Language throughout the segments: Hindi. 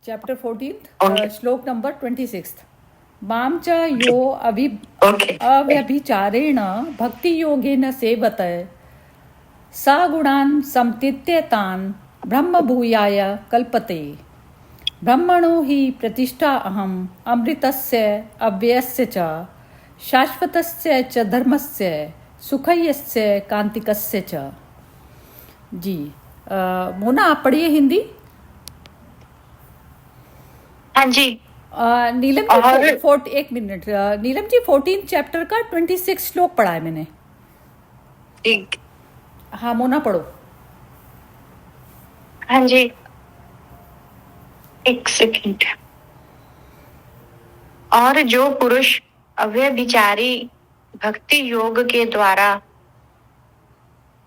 Chapter 14th, Okay. श्लोक नंबर 26th. मां च यो Okay. अव्यभिचारेण भक्तियोगेन सेवते सा गुणान् समतीत्य तान् ब्रह्मभूयाय कल्पते. ब्रह्मणो हि प्रतिष्ठा अहम् अमृतस्य अव्ययस्य च शाश्वतस्य च धर्मस्य सुखयस्य कांतिकस्य च. जी मोना आप पढ़िए हिंदी. हाँ जी. नीलम जी एक मिनट. नीलम जी 14 चैप्टर का 26 श्लोक पढ़ा है मैंने. ठीक. हाँ मोना पढ़ो. हाँ जी, एक सेकंड. और जो पुरुष अव्यभिचारी भक्ति योग के द्वारा,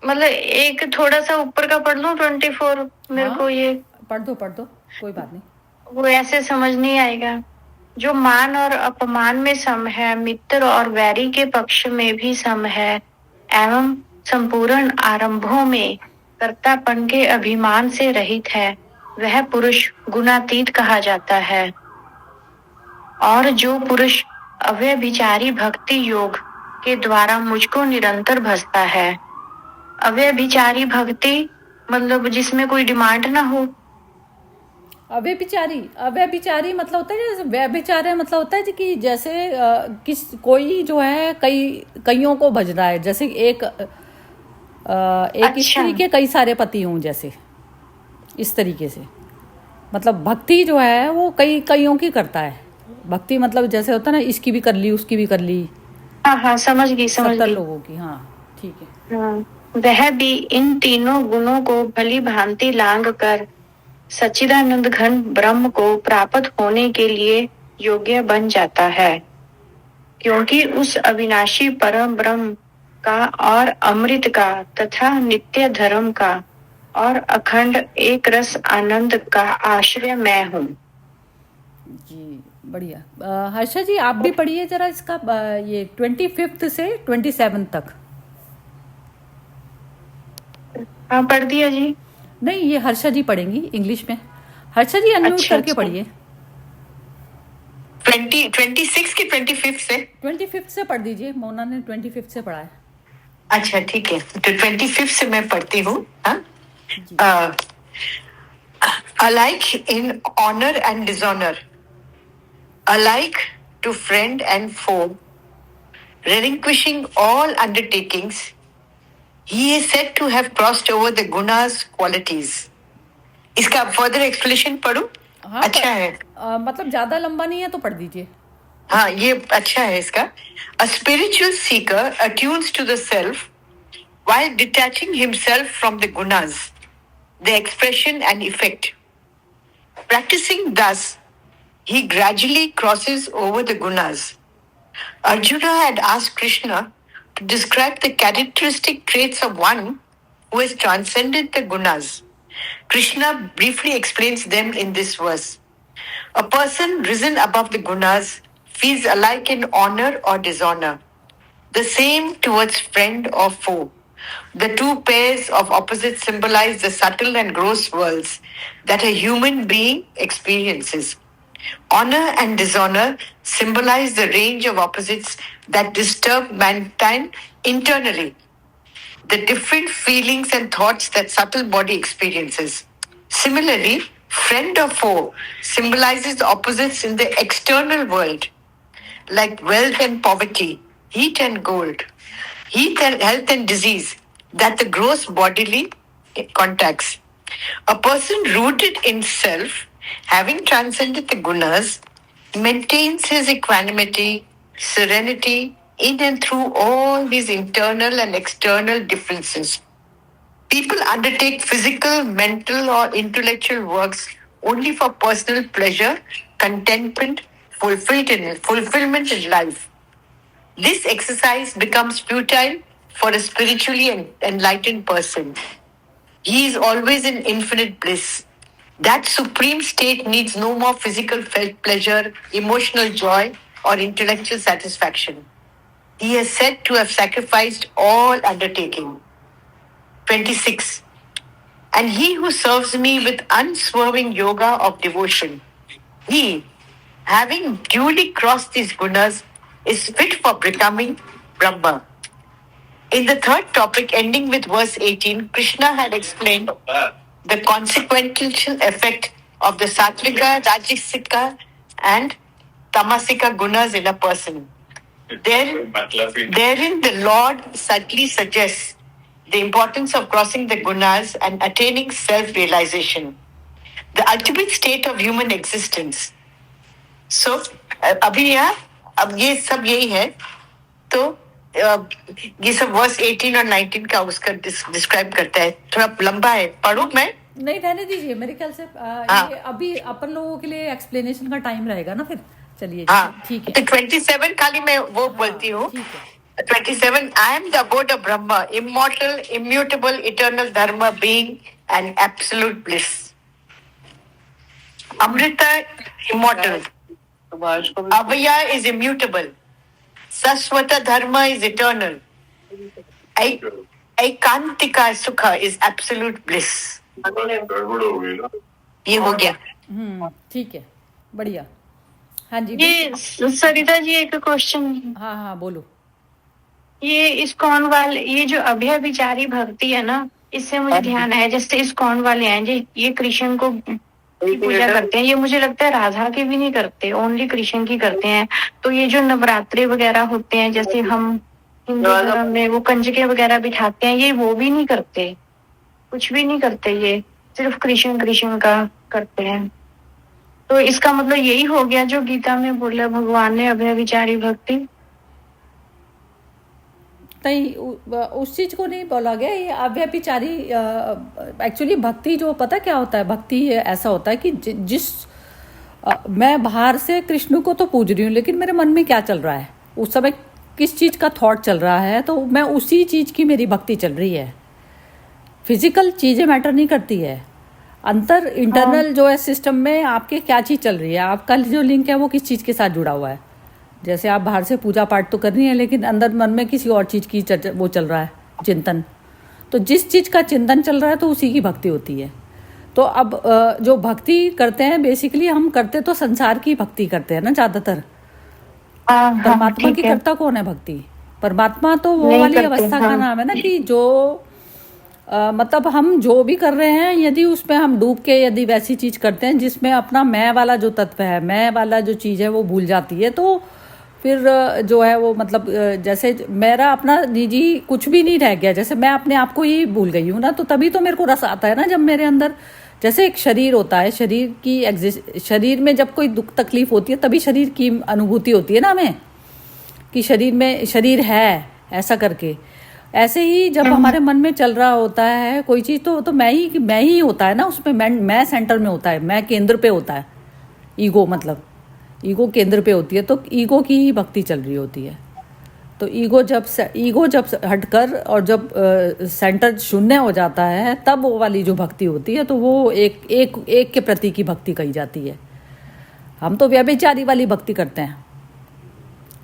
मतलब एक थोड़ा सा ऊपर का पढ़ लूं 24. मेरे को ये पढ़ दो कोई बात नहीं. वो ऐसे समझ नहीं आएगा. जो मान और अपमान में सम है, मित्र और वैरी के पक्ष में भी सम है, एवं संपूर्ण आरंभों में कर्तापन के अभिमान से रहित है, वह पुरुष गुणातीत कहा जाता है. और जो पुरुष अव्यभिचारी भक्ति योग के द्वारा मुझको निरंतर भजता है. अव्यभिचारी भक्ति मतलब जिसमें कोई डिमांड ना हो. अव्यभिचारी मतलब होता है जैसे व्यभिचार मतलब होता है कि जैसे कोई जो है कईयों को भज रहा है, जैसे एक स्त्री के कई सारे पति हों, जैसे इस तरीके से. मतलब भक्ति जो है वो कईयों की करता है. भक्ति मतलब जैसे होता है ना, इसकी भी कर ली उसकी भी कर ली. हाँ समझ गई 70 लोगों की. हाँ ठीक है. वह भी इन तीनों गुणों को भली भांति लांग कर सच्चिदानंद घन ब्रह्म को प्राप्त होने के लिए योग्य बन जाता है, क्योंकि उस अविनाशी परम ब्रह्म का और अमृत का तथा नित्य धर्म का और अखंड एक रस आनंद का आश्रय मैं हूँ. जी बढ़िया. हर्षा जी आप भी पढ़िए जरा इसका ये 25 से 27 तक. हाँ पढ़ दिया जी. नहीं, ये हर्षा जी पढ़ेंगी इंग्लिश में. हर्षा जी अनम्यूट करके पढ़िए. 26 की 25 से 25 से पढ़ दीजिए. मोना ने 25 से पढ़ा है. अच्छा ठीक है, तो 25 से मैं पढ़ती हूँ. Alike in honor and dishonor, alike to friend and foe, relinquishing all undertakings, he is said to have crossed over the gunas qualities. इसका फर्दर एक्सप्लेनेशन पढ़ूं? हाँ, अच्छा है. मतलब ज्यादा लंबा नहीं है तो पढ़ दीजिए. हाँ ये अच्छा है इसका. A spiritual seeker attunes to the self while detaching himself from the gunas, the expression and effect. Practicing thus, he gradually crosses over the gunas. Arjuna had asked Krishna to describe the characteristic traits of one who has transcended the gunas. Krishna briefly explains them in this verse. A person risen above the gunas feels alike in honor or dishonor, the same towards friend or foe. The two pairs of opposites symbolize the subtle and gross worlds that a human being experiences. Honor and dishonor symbolize the range of opposites that disturb mankind internally, the different feelings and thoughts that subtle body experiences. Similarly, friend or foe symbolizes opposites in the external world, like wealth and poverty, heat and cold, health and disease, that the gross bodily contacts. A person rooted in self, having transcended the gunas, maintains his equanimity, serenity in and through all these internal and external differences. People undertake physical, mental, or intellectual works only for personal pleasure, contentment, fulfillment in life. This exercise becomes futile for a spiritually enlightened person. He is always in infinite bliss. That supreme state needs no more physical felt pleasure, emotional joy, or intellectual satisfaction. He is said to have sacrificed all undertaking. 26. and he who serves me with unswerving yoga of devotion, he, having duly crossed these gunas, is fit for becoming Brahma. In the third topic, ending with verse 18, Krishna had explained the consequential effect of the sattvika, rajasika, and tamasika gunas in a person. Therein the Lord subtly suggests the importance of crossing the gunas and attaining self-realization, the ultimate state of human existence. So, अभी यहाँ अब ये सब यही है, तो ये सब वर्स 18 और 19 का उसका डिस्क्राइब करता है. थोड़ा लंबा है, पढ़ूं मैं? नहीं, रहने दीजिए. मेरे ख्याल से ये अभी अपन लोगों के लिए एक्सप्लेनेशन का टाइम रहेगा ना. फिर चलिए, ठीक है. तो 27 खाली मैं वो बोलती हूँ. 27, I am the abode of Brahma, immortal, immutable, eternal dharma being and absolute bliss. Amrita, immortal. Abhaya is immutable. Saswata dharma is eternal. Aikantika sukha is absolute bliss. ये हो गया. ठीक है, बढ़िया. हाँ जी. ये सरिता जी एक क्वेश्चन. हाँ, बोलो. ये इस्कॉन वाले, ये जो अभयविचारी भक्ति है ना, इससे मुझे ध्यान है, जैसे इस्कॉन वाले हैं जी, ये कृष्ण को पूजा करते हैं. ये मुझे लगता है राधा की भी नहीं करते, ओनली कृष्ण की करते हैं. तो ये जो नवरात्रि वगैरह होते हैं, जैसे हम हिंदू धर्म में वो कंजके वगैरह बिठाते हैं, ये वो भी नहीं करते, कुछ भी नहीं करते. ये सिर्फ कृष्ण का करते हैं. तो इसका मतलब यही हो गया जो गीता में बोला भगवान ने, अभयविचारी भक्ति. नहीं, उस चीज को नहीं बोला गया. ये अव्यभिचारी एक्चुअली भक्ति जो पता क्या होता है, भक्ति ऐसा होता है कि जिस मैं बाहर से कृष्ण को तो पूज रही हूँ, लेकिन मेरे मन में क्या चल रहा है उस समय, किस चीज का थॉट चल रहा है, तो मैं उसी चीज की मेरी भक्ति चल रही है. फिजिकल चीजें मैटर नहीं करती है. अंतर इंटरनल जो है सिस्टम में आपके क्या चीज चल रही है, आपका जो लिंक है वो किस चीज के साथ जुड़ा हुआ है. जैसे आप बाहर से पूजा पाठ तो कर रही हैं, लेकिन अंदर मन में किसी और चीज़ की चर्चा वो चल रहा है, चिंतन. तो जिस चीज़ का चिंतन चल रहा है तो उसी की भक्ति होती है. तो अब जो भक्ति करते हैं, बेसिकली हम करते तो संसार की भक्ति करते हैं ना ज़्यादातर. परमात्मा की करता कौन है भक्ति? परमात्मा तो वो वाली अवस्था का नाम है ना, कि जो मतलब हम जो भी कर रहे हैं, यदि उसमें हम डूब के यदि वैसी चीज़ करते हैं जिसमें अपना मैं वाला जो तत्व है, मैं वाला जो चीज़ है वो भूल जाती है, तो फिर जो है वो मतलब जैसे मेरा अपना निजी कुछ भी नहीं रह गया, जैसे मैं अपने आप को ही भूल गई हूँ ना, तो तभी तो मेरे को रस आता है ना, जब मेरे अंदर जैसे एक शरीर होता है, शरीर की शरीर में जब कोई दुख तकलीफ होती है तभी शरीर की अनुभूति होती है ना हमें, कि शरीर में शरीर है ऐसा करके. ऐसे ही जब हमारे मन में चल रहा होता है कोई चीज़, तो मैं ही होता है ना उसमें. मैं सेंटर में होता है, मैं केंद्र पे होता है. ईगो मतलब ईगो केंद्र पे होती है, तो ईगो की ही भक्ति चल रही होती है. तो ईगो जब हटकर और जब सेंटर शून्य हो जाता है, तब वो वाली जो भक्ति होती है, तो वो एक के प्रति की भक्ति कही जाती है. हम तो व्यभिचारी वाली भक्ति करते हैं.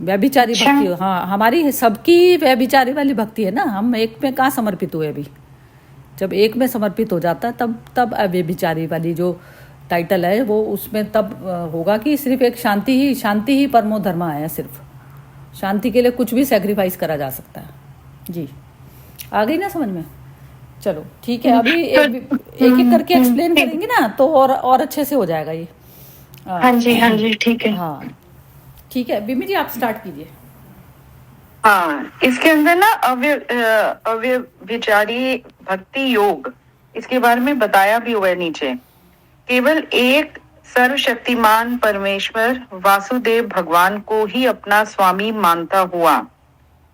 व्यभिचारी भक्ति, हाँ, हमारी सबकी व्यभिचारी वाली भक्ति है ना. हम एक में कहाँ समर्पित हुए अभी. जब एक में समर्पित हो जाता है तब अव्यभिचारी वाली जो टाइटल है वो उसमें तब होगा कि सिर्फ एक शांति ही परमो धर्मा है. सिर्फ शांति के लिए कुछ भी सेक्रीफाइस करा जा सकता है. जी, आ गई ना समझ में? चलो ठीक है, अभी एक करके एक्सप्लेन करेंगे ना, तो और अच्छे से हो जाएगा ये. हाँ जी, ठीक है. हाँ ठीक है, बिमी जी आप स्टार्ट कीजिए. हाँ, इसके अंदर ना अव्यभिचारी भक्ति योग, इसके बारे में बताया भी हुआ है नीचे. केवल एक सर्वशक्तिमान परमेश्वर वासुदेव भगवान को ही अपना स्वामी मानता हुआ,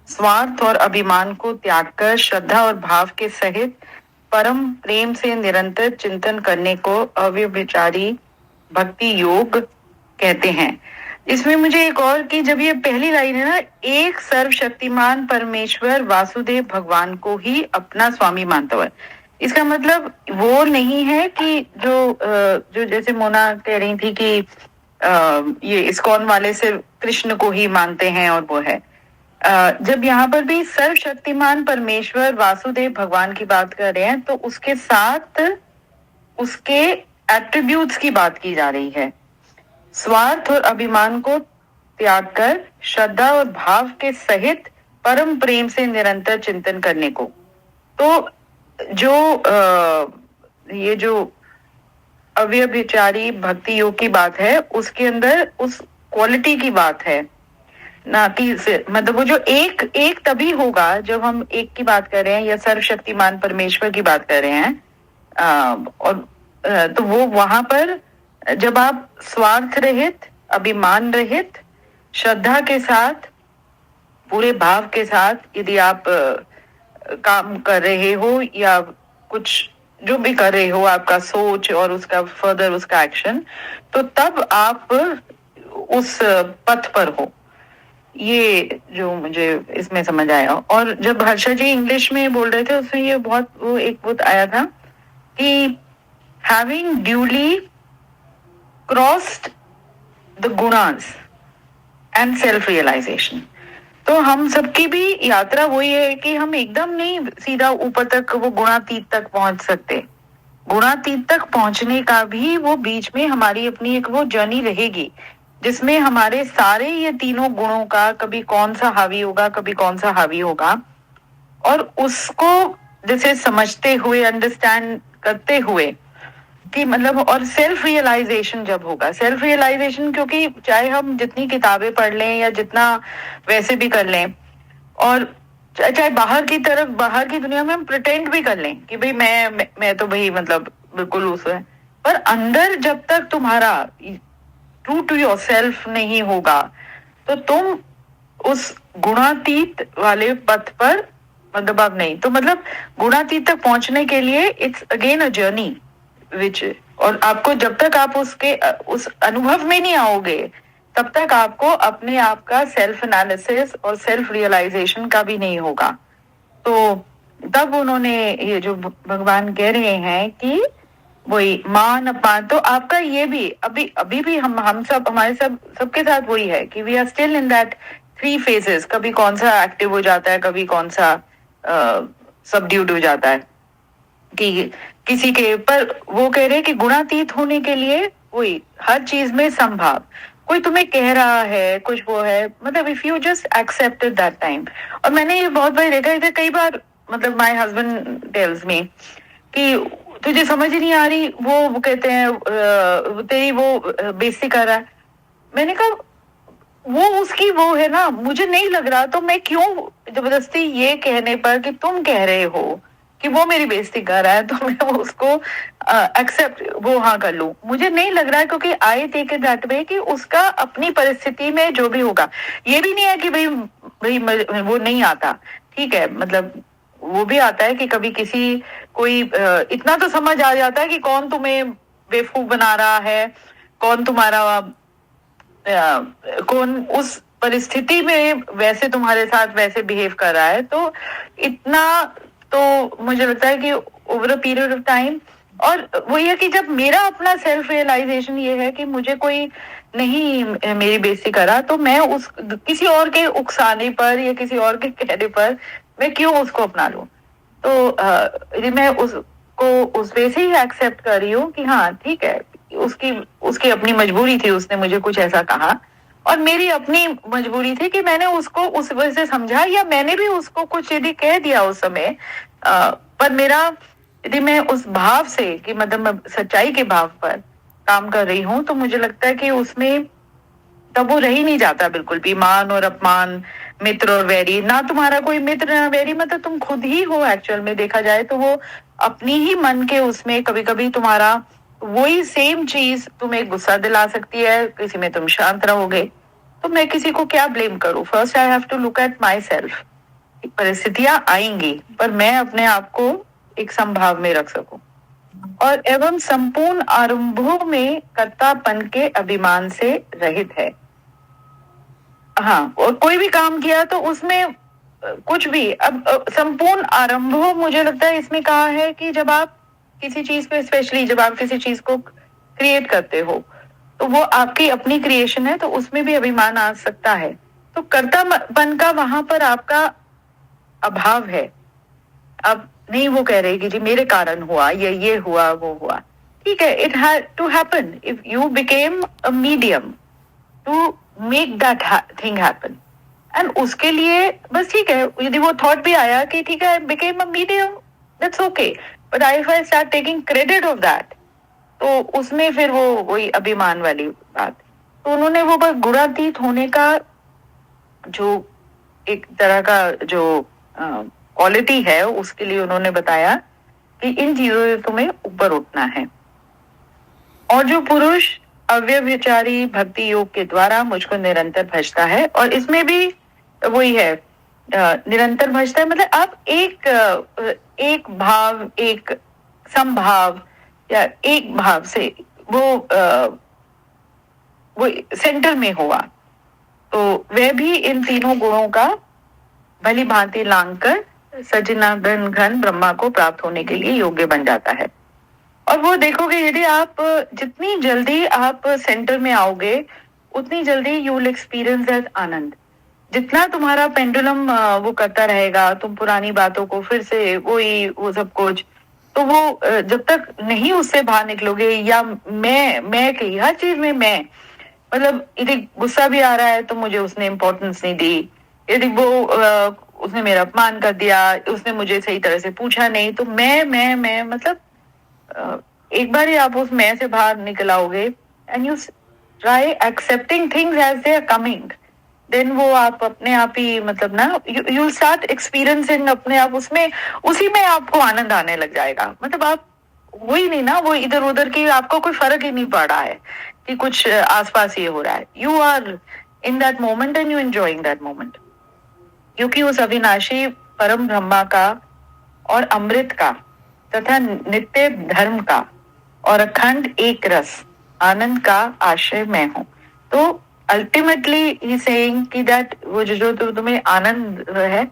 स्वार्थ और अभिमान को त्याग कर श्रद्धा और भाव के सहित परम प्रेम से निरंतर चिंतन करने को अव्यभिचारी भक्ति योग कहते हैं. इसमें मुझे एक और कि जब ये पहली लाइन है ना, एक सर्वशक्तिमान परमेश्वर वासुदेव भगवान को ही अपना स्वामी मानता हुआ, इसका मतलब वो नहीं है कि जो जैसे मोना कह रही थी कि ये इस्कॉन वाले सिर्फ कृष्ण को ही मानते हैं और वो है. जब यहाँ पर भी सर्वशक्तिमान परमेश्वर वासुदेव भगवान की बात कर रहे हैं, तो उसके साथ उसके एट्रीब्यूट्स की बात की जा रही है। स्वार्थ और अभिमान को त्याग कर श्रद्धा और भाव के सहित परम प्रेम से निरंतर चिंतन करने को। तो ये जो अव्यभिचारी भक्ति योग की बात है, उसके अंदर उस क्वालिटी की बात है, ना कि मतलब वो जो एक तभी होगा जब हम एक की बात कर रहे हैं या सर्वशक्तिमान परमेश्वर की बात कर रहे हैं। तो वो वहां पर जब आप स्वार्थ रहित, अभिमान रहित, श्रद्धा के साथ, पूरे भाव के साथ यदि आप काम कर रहे हो या कुछ जो भी कर रहे हो, आपका सोच और उसका फर्दर उसका एक्शन, तो तब आप उस पथ पर हो। ये जो मुझे इसमें समझ आया। और जब हर्षा जी इंग्लिश में बोल रहे थे, उसमें ये वो एक आया था कि having duly crossed the gunas and self realization। तो हम सबकी भी यात्रा वही है कि हम एकदम नहीं सीधा ऊपर तक वो गुणातीत तक पहुंच सकते। गुणातीत तक पहुंचने का भी वो बीच में हमारी अपनी एक वो जर्नी रहेगी, जिसमें हमारे सारे ये तीनों गुणों का कभी कौन सा हावी होगा, कभी कौन सा हावी होगा, और उसको जैसे समझते हुए, अंडरस्टैंड करते हुए कि मतलब, और सेल्फ रियलाइजेशन जब होगा, सेल्फ रियलाइजेशन, क्योंकि चाहे हम जितनी किताबें पढ़ लें या जितना वैसे भी कर लें, और चाहे बाहर की दुनिया में हम प्रिटेंड भी कर लें कि भाई मैं तो भाई मतलब बिल्कुल उस है, पर अंदर जब तक तुम्हारा ट्रू टू योरसेल्फ नहीं होगा, तो तुम उस गुणातीत वाले पथ पर मतलब आप नहीं। तो मतलब गुणातीत तक पहुंचने के लिए it's again a journey which, और आपको जब तक आप उस अनुभव में नहीं आओगे, तब तक आपको अपने आप का सेल्फ एनालिसिस और सेल्फ रियलाइजेशन का भी नहीं होगा। तो तब उन्होंने ये जो भगवान कह रहे हैं कि वही मान अपमान, तो आपका ये भी अभी भी हम सब, हमारे सबके साथ वही है कि we are still in that 3 phases। कभी कौन सा एक्टिव हो जाता है, कभी कौन सा सबड्यूड हो जाता है कि किसी के, पर वो कह रहे हैं कि गुणातीत होने के लिए वही हर चीज में संभाव, कोई तुम्हें कह रहा है कुछ वो है, मतलब if you just accepted that time. और मैंने ये बहुत बार देखा है, कई बार मतलब माय हस्बैंड टेल्स मी कि तुझे समझ ही नहीं आ रही, वो कहते हैं तेरी वो बेइज्जती कर रहा है। मैंने कहा वो उसकी वो है ना, मुझे नहीं लग रहा, तो मैं क्यों जबरदस्ती ये कहने पर कि तुम कह रहे हो कि वो मेरी बेइज्जती कर रहा है, तो मैं उसको एक्सेप्ट वो हाँ कर लूं। मुझे नहीं लग रहा है, क्योंकि I take it that way कि उसका अपनी परिस्थिति में जो भी होगा, ये भी नहीं है कि भाई वो नहीं आता, ठीक है, मतलब वो भी आता है कि कभी किसी कोई इतना तो समझ आ जाता है कि कौन तुम्हें बेवकूफ बना रहा है, कौन तुम्हारा कौन उस परिस्थिति में वैसे तुम्हारे साथ वैसे बिहेव कर रहा है। तो इतना तो मुझे लगता है कि over a period of time, और वो ये कि जब मेरा अपना सेल्फ रियलाइजेशन ये है कि मुझे कोई नहीं मेरी बेइज्जती करा, तो मैं उस किसी और के उकसाने पर या किसी और के कहने पर मैं क्यों उसको अपना लूं। तो मैं उसको उस वे से ही एक्सेप्ट कर रही हूँ कि हाँ ठीक है, उसकी अपनी मजबूरी थी, उसने मुझे कुछ ऐसा कहा, और मेरी अपनी मजबूरी थी कि मैंने उसको उस वजह से समझा, या मैंने भी उसको कुछ यदि कह दिया उस समय, पर मेरा यदि मैं उस भाव से कि मतलब मैं सच्चाई के भाव पर काम कर रही हूँ, तो मुझे लगता है कि उसमें तब वो रह ही नहीं जाता बिल्कुल भी मान और अपमान, मित्र और वैरी। ना तुम्हारा कोई मित्र ना वैरी, मतलब तुम खुद ही हो एक्चुअल में देखा जाए तो। वो अपनी ही मन के उसमें कभी कभी तुम्हारा वही सेम चीज तुम्हें गुस्सा दिला सकती है, किसी में तुम शांत रहोगे। तो मैं किसी को क्या ब्लेम करूं? First I have to look at myself. परिस्थितियां आएंगी, पर मैं अपने आप को एक संभाव में रख सकूं, और एवं संपूर्ण आरंभों में कर्तापन के अभिमान से रहित है। हाँ, और कोई भी काम किया तो उसमें कुछ भी, अब संपूर्ण आरंभों, मुझे लगता है इसमें कहा है कि जब आप किसी चीज पे, स्पेशली जब आप किसी चीज को क्रिएट करते हो, तो वो आपकी अपनी क्रिएशन है, तो उसमें भी अभिमान आ सकता है। तो कर्तापन का वहां पर आपका अभाव है। अब नहीं वो कह रहे कि जी मेरे कारण हुआ, ये हुआ वो हुआ, ठीक है, it had to happen. If you became a medium to make that thing happen, and उसके लिए बस ठीक है, यदि वो थॉट भी आया कि ठीक है, became a medium, that's okay, but if I start taking credit of that, तो उसमें फिर वो वही अभिमान वाली बात। तो उन्होंने वो बस गुणातीत होने का जो एक तरह का जो क्वालिटी है, उसके लिए उन्होंने बताया कि इन चीजों से तुम्हें ऊपर उठना है। और जो पुरुष अव्यभिचारी भक्ति योग के द्वारा मुझको निरंतर भजता है, और इसमें भी वही है, निरंतर भजता है मतलब आप एक भाव, एक संभाव या एक भाव से वो सेंटर में हुआ, तो वह भी इन तीनों गुणों का भली भांति लांग कर सचिदानंद घन ब्रह्मा को प्राप्त होने के लिए योग्य बन जाता है। और वो देखोगे, यदि आप जितनी जल्दी आप सेंटर में आओगे, उतनी जल्दी यू विल एक्सपीरियंस दैट आनंद। जितना तुम्हारा पेंडुलम वो करता रहेगा, तुम पुरानी बातों को फिर से वही वो सब कुछ, तो वो जब तक नहीं उससे बाहर निकलोगे, या मैं की हर चीज में मैं, मतलब यदि गुस्सा भी आ रहा है तो मुझे उसने इम्पोर्टेंस नहीं दी, यदि वो उसने मेरा अपमान कर दिया, उसने मुझे सही तरह से पूछा नहीं, तो मैं मतलब एक बार ही आप उस मैं से बाहर निकल आओगे, and you try accepting things as they are coming, then वो आप अपने आप ही मतलब ना यू स्टार्ट एक्सपीरियंसिंग अपने आप उसमें, उसी में आपको आनंद आने लग जाएगा। मतलब आप वही नहीं ना, वो इधर उधर की आपको कोई फर्क ही नहीं पड़ रहा है कि कुछ आसपास ये हो रहा है, you are in that moment and you enjoying that moment, क्योंकि उस अविनाशी परम ब्रह्मा का और अमृत का तथा नित्य धर्म का और अखंड एक रस आनंद का आश्रय मैं हूं। तो अल्टीमेटली ही सेइंग कि दैट वो जो तुम्हें आनंद है,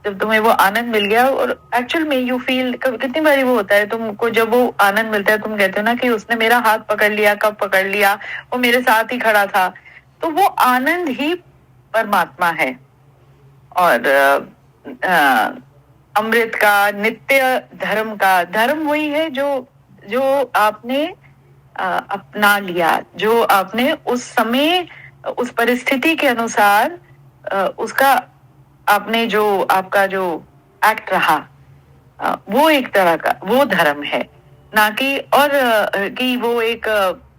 जब तुम्हें वो आनंद मिल गया, और एक्चुअल में यू फील, कितनी बारी वो होता है तुमको, जब वो आनंद मिलता है तुम कहते हो ना कि उसने मेरा हाथ पकड़ लिया, कब पकड़ लिया, वो मेरे साथ ही खड़ा था, तो वो आनंद ही परमात्मा है। और अमृत का, नित्य धर्म का, धर्म वही है जो आपने अपना लिया, जो आपने उस समय उस परिस्थिति के अनुसार उसका आपने जो आपका जो एक्ट रहा, वो एक तरह का वो धर्म है, ना कि और कि वो एक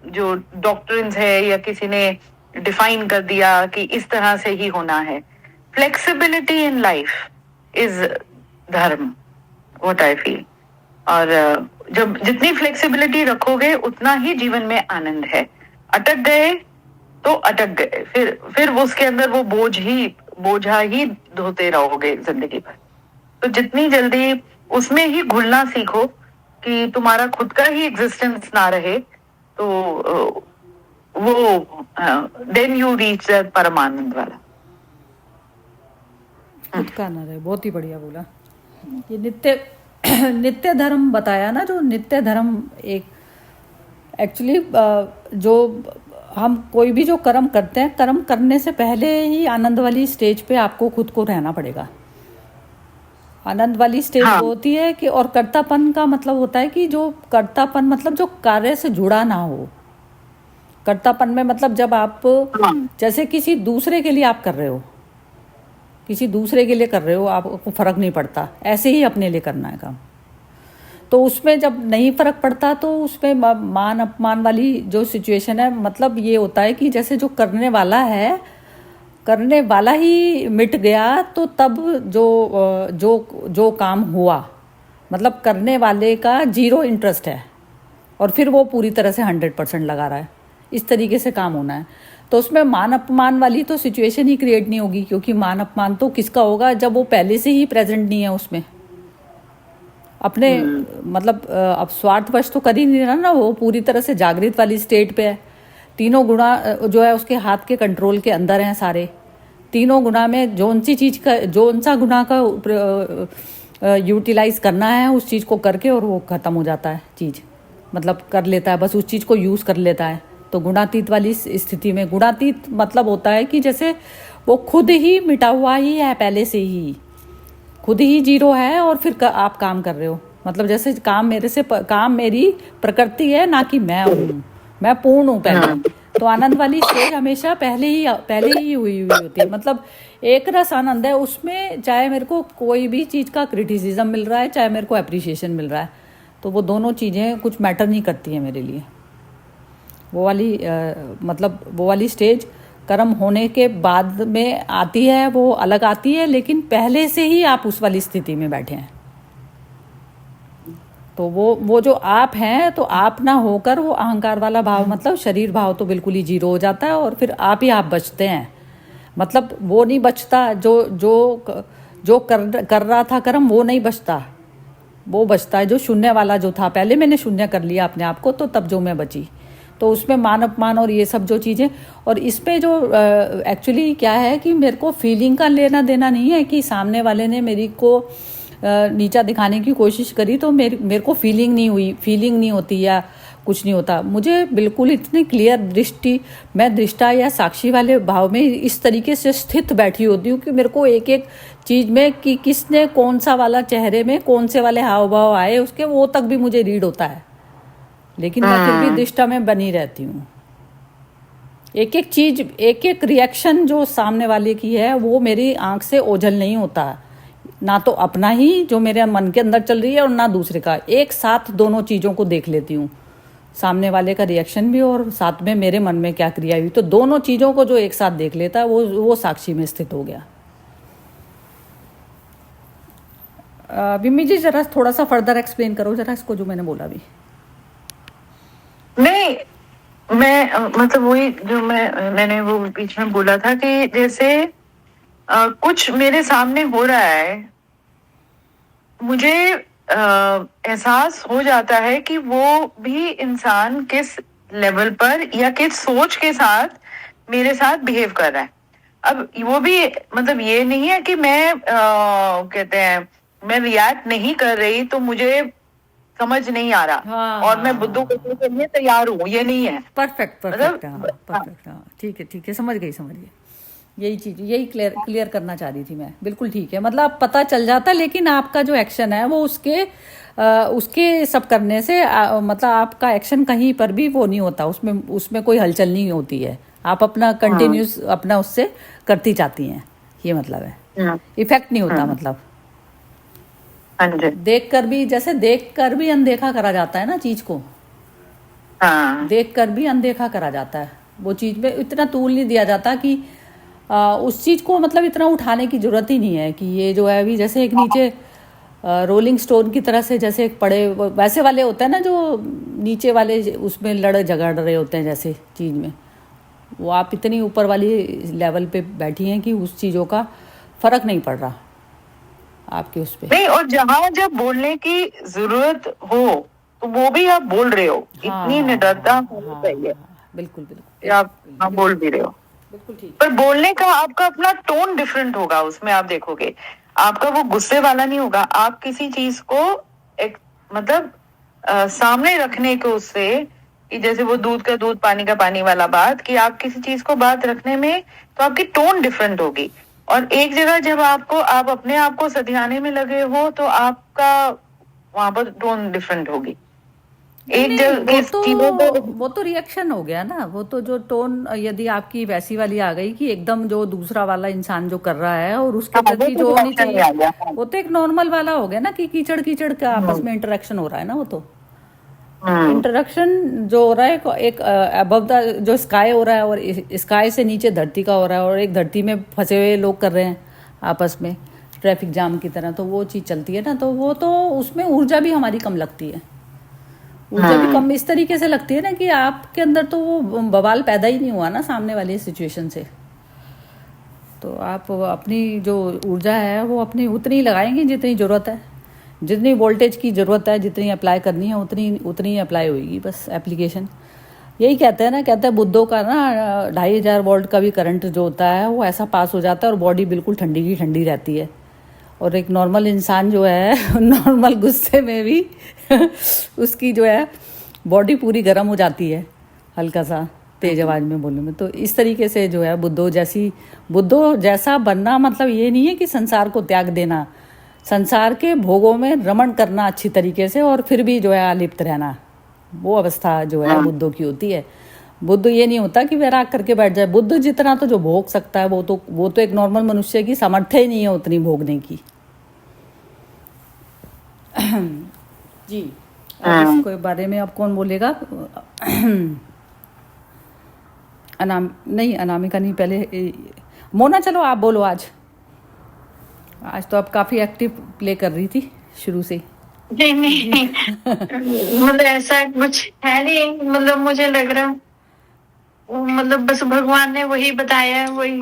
जो डॉक्ट्रिन्स है या किसी ने डिफाइन कर दिया कि इस तरह से ही होना है। फ्लेक्सिबिलिटी इन लाइफ इज धर्म, व्हाट आई फील। और जब जितनी फ्लेक्सिबिलिटी रखोगे उतना ही जीवन में आनंद है। अटक गए तो अटक गए, फिर उसके अंदर वो बोझा ही धोते रहोगे जिंदगी भर। तो जितनी जल्दी उसमें ही घुलना सीखो कि तुम्हारा खुद का ही एग्जिस्टेंस ना रहे, तो वो देन यू रीच दैट परमानंद वाला। खुद का ना रहे, बहुत ही बढ़िया बोला। ये नित्य धर्म बताया ना, जो नित्य धर्म एक एक्चुअली जो हम कोई भी जो कर्म करते हैं, कर्म करने से पहले ही आनंद वाली स्टेज पे आपको खुद को रहना पड़ेगा। आनंद वाली स्टेज हाँ। वो होती है कि, और कर्तापन का मतलब होता है कि जो कर्तापन मतलब जो कार्य से जुड़ा ना हो। कर्तापन में मतलब जब आप जैसे किसी दूसरे के लिए आप कर रहे हो, किसी दूसरे के लिए कर रहे हो, आपको फर्क नहीं पड़ता, ऐसे ही अपने लिए करना है काम। तो उसमें जब नहीं फर्क पड़ता तो उसमें मान अपमान वाली जो सिचुएशन है, मतलब ये होता है कि जैसे जो करने वाला है, करने वाला ही मिट गया, तो तब जो काम हुआ, मतलब करने वाले का 0 इंटरेस्ट है और फिर वो पूरी तरह से 100% लगा रहा है। इस तरीके से काम होना है। तो उसमें मान अपमान वाली तो सिचुएशन ही क्रिएट नहीं होगी, क्योंकि मान अपमान तो किसका होगा जब वो पहले से ही प्रेजेंट नहीं है उसमें अपने, मतलब अब स्वार्थवश तो कर ही नहीं रहा ना, वो पूरी तरह से जागृत वाली स्टेट पे है। तीनों गुणा जो है उसके हाथ के कंट्रोल के अंदर हैं सारे। तीनों गुणा में जो सा गुणा का यूटिलाइज करना है उस चीज़ को करके, और वो ख़त्म हो जाता है चीज़, मतलब कर लेता है, बस उस चीज़ को यूज़ कर लेता है। तो गुणातीत वाली स्थिति में, गुणातीत मतलब होता है कि जैसे वो खुद ही मिटा हुआ ही है पहले से ही, खुद ही जीरो है और फिर आप काम कर रहे हो। मतलब जैसे काम मेरी प्रकृति है, ना कि मैं हूँ, मैं पूर्ण हूँ पहले। तो आनंद वाली स्टेज हमेशा पहले ही हुई होती है। मतलब एक रस आनंद है उसमें, चाहे मेरे को कोई भी चीज़ का क्रिटिसिज्म मिल रहा है, चाहे मेरे को अप्रिसिएशन मिल रहा है, तो वो दोनों चीज़ें कुछ मैटर नहीं करती हैं मेरे लिए। वो वाली स्टेज कर्म होने के बाद में आती है, वो अलग आती है, लेकिन पहले से ही आप उस वाली स्थिति में बैठे हैं। तो वो जो आप हैं, तो आप ना होकर वो अहंकार वाला भाव, मतलब शरीर भाव तो बिल्कुल ही जीरो हो जाता है और फिर आप ही आप बचते हैं। मतलब वो नहीं बचता जो कर रहा था कर्म, वो नहीं बचता। वो बचता है जो शून्य वाला जो था। पहले मैंने शून्य कर लिया अपने आप को, तो तब जो मैं बची, तो उसमें मान अपमान और ये सब जो चीज़ें। और इसमें जो एक्चुअली क्या है कि मेरे को फीलिंग का लेना देना नहीं है कि सामने वाले ने मेरी को नीचा दिखाने की कोशिश करी तो मेरे को फीलिंग नहीं होती या कुछ नहीं होता। मुझे बिल्कुल इतनी क्लियर दृष्टि, मैं दृष्टा या साक्षी वाले भाव में इस तरीके से स्थित बैठी होती हूँ कि मेरे को एक एक चीज़ में कि किसने कौन सा वाला चेहरे में कौन से वाले हाव भाव आए उसके, वो तक भी मुझे रीड होता है। लेकिन मैं फिर भी दृष्टा में बनी रहती हूँ। एक एक चीज, एक एक रिएक्शन जो सामने वाले की है वो मेरी आंख से ओझल नहीं होता, ना तो अपना ही जो मेरे मन के अंदर चल रही है और ना दूसरे का। एक साथ दोनों चीज़ों को देख लेती हूँ, सामने वाले का रिएक्शन भी और साथ में मेरे मन में क्या क्रिया हुई, तो दोनों चीज़ों को जो एक साथ देख लेता है वो साक्षी में स्थित हो गया। बिम्मी जी जरा थोड़ा सा फर्दर एक्सप्लेन करो जरा इसको जो मैंने बोला अभी। नहीं, मैं मतलब वही जो मैंने वो बीच में बोला था कि जैसे कुछ मेरे सामने हो रहा है, मुझे एहसास हो जाता है कि वो भी इंसान किस लेवल पर या किस सोच के साथ मेरे साथ बिहेव कर रहा है। अब वो भी मतलब ये नहीं है कि मैं कहते हैं मैं रिएक्ट नहीं कर रही तो मुझे समझ नहीं आ रहा। हाँ, और मैं बुद्धू को के लिए तैयार हूँ, ये नहीं है। परफेक्ट। हाँ, ठीक है, समझ गई। यही चीज, यही क्लियर करना चाह रही थी मैं। बिल्कुल ठीक है, मतलब पता चल जाता, लेकिन आपका जो एक्शन है वो उसके सब करने से मतलब आपका एक्शन कहीं पर भी वो नहीं होता, उसमें कोई हलचल नहीं होती है। आप अपना कंटिन्यूस अपना उससे करती जाती हैं, ये मतलब है। इफेक्ट नहीं होता, मतलब देख कर भी अनदेखा करा जाता है ना चीज को। देख कर भी अनदेखा करा जाता है, वो चीज में इतना तूल नहीं दिया जाता कि उस चीज को मतलब इतना उठाने की जरूरत ही नहीं है कि ये जो है अभी जैसे एक नीचे रोलिंग स्टोन की तरह से जैसे एक पड़े वैसे वाले होते हैं ना, जो नीचे वाले उसमें लड़ झगड़ रहे होते हैं जैसे चीज में, वो आप इतनी ऊपर वाली लेवल पे बैठी हैं कि उस चीजों का फर्क नहीं पड़ रहा आपके उस पे। नहीं, और जहाँ जब बोलने की जरूरत हो तो वो भी आप बोल रहे हो। इतनी निडरता होनी चाहिए। बिल्कुल आप बोल भी रहे हो, बिल्कुल ठीक। पर बोलने का आपका अपना टोन डिफरेंट होगा। उसमें आप देखोगे आपका वो गुस्से वाला नहीं होगा। आप किसी चीज को एक मतलब सामने रखने को, उससे कि जैसे वो दूध का दूध पानी का पानी वाला बात, कि आप किसी चीज को बात रखने में तो आपकी टोन डिफरेंट होगी। और एक जगह जब आप अपने आप को सधियाने में लगे हो तो आपका वहां पर टोन डिफरेंट होगी। एक जगह वो तो रिएक्शन हो गया ना। वो तो जो टोन यदि आपकी वैसी वाली आ गई कि एकदम जो दूसरा वाला इंसान जो कर रहा है और उसके प्रति जो होनी चाहिए, वो तो एक नॉर्मल वाला हो गया ना कि कीचड़ का आपस में इंटरेक्शन हो रहा है ना। वो तो इंटरेक्शन जो हो रहा है एक अबव द जो स्काई हो रहा है और स्काई से नीचे धरती का हो रहा है, और एक धरती में फंसे हुए लोग कर रहे हैं आपस में ट्रैफिक जाम की तरह, तो वो चीज़ चलती है ना। तो वो तो उसमें ऊर्जा भी हमारी कम लगती है। ऊर्जा भी कम इस तरीके से लगती है ना कि आपके अंदर तो वो बवाल पैदा ही नहीं हुआ ना सामने वाली सिचुएशन से। तो आप अपनी जो ऊर्जा है वो अपनी उतनी लगाएंगे जितनी ज़रूरत है, जितनी वोल्टेज की ज़रूरत है, जितनी अप्लाई करनी है उतनी ही अप्लाई होगी बस एप्लीकेशन। यही कहते हैं बुद्धों का ना 2500 वोल्ट का भी करंट जो होता है वो ऐसा पास हो जाता है और बॉडी बिल्कुल ठंडी की ठंडी रहती है। और एक नॉर्मल इंसान जो है नॉर्मल गुस्से में भी उसकी जो है बॉडी पूरी गर्म हो जाती है, हल्का सा तेज आवाज में बोलने में। तो इस तरीके से जो है बुद्धो जैसा बनना मतलब ये नहीं है कि संसार को त्याग देना, संसार के भोगों में रमण करना अच्छी तरीके से और फिर भी जो है अलिप्त रहना, वो अवस्था जो है बुद्धों की होती है। बुद्ध ये नहीं होता कि वैराग करके बैठ जाए। बुद्ध जितना तो जो भोग सकता है वो तो एक नॉर्मल मनुष्य की सामर्थ्य ही नहीं है उतनी भोगने की। जी, अब इसके बारे में अब कौन बोलेगा? अनामिका नहीं, पहले मोना, चलो आप बोलो। आज तो आप काफी एक्टिव प्ले कर रही थी शुरू से। नहीं मतलब ऐसा कुछ है नहीं, मतलब मुझे लग रहा मतलब बस भगवान ने वही बताया, वही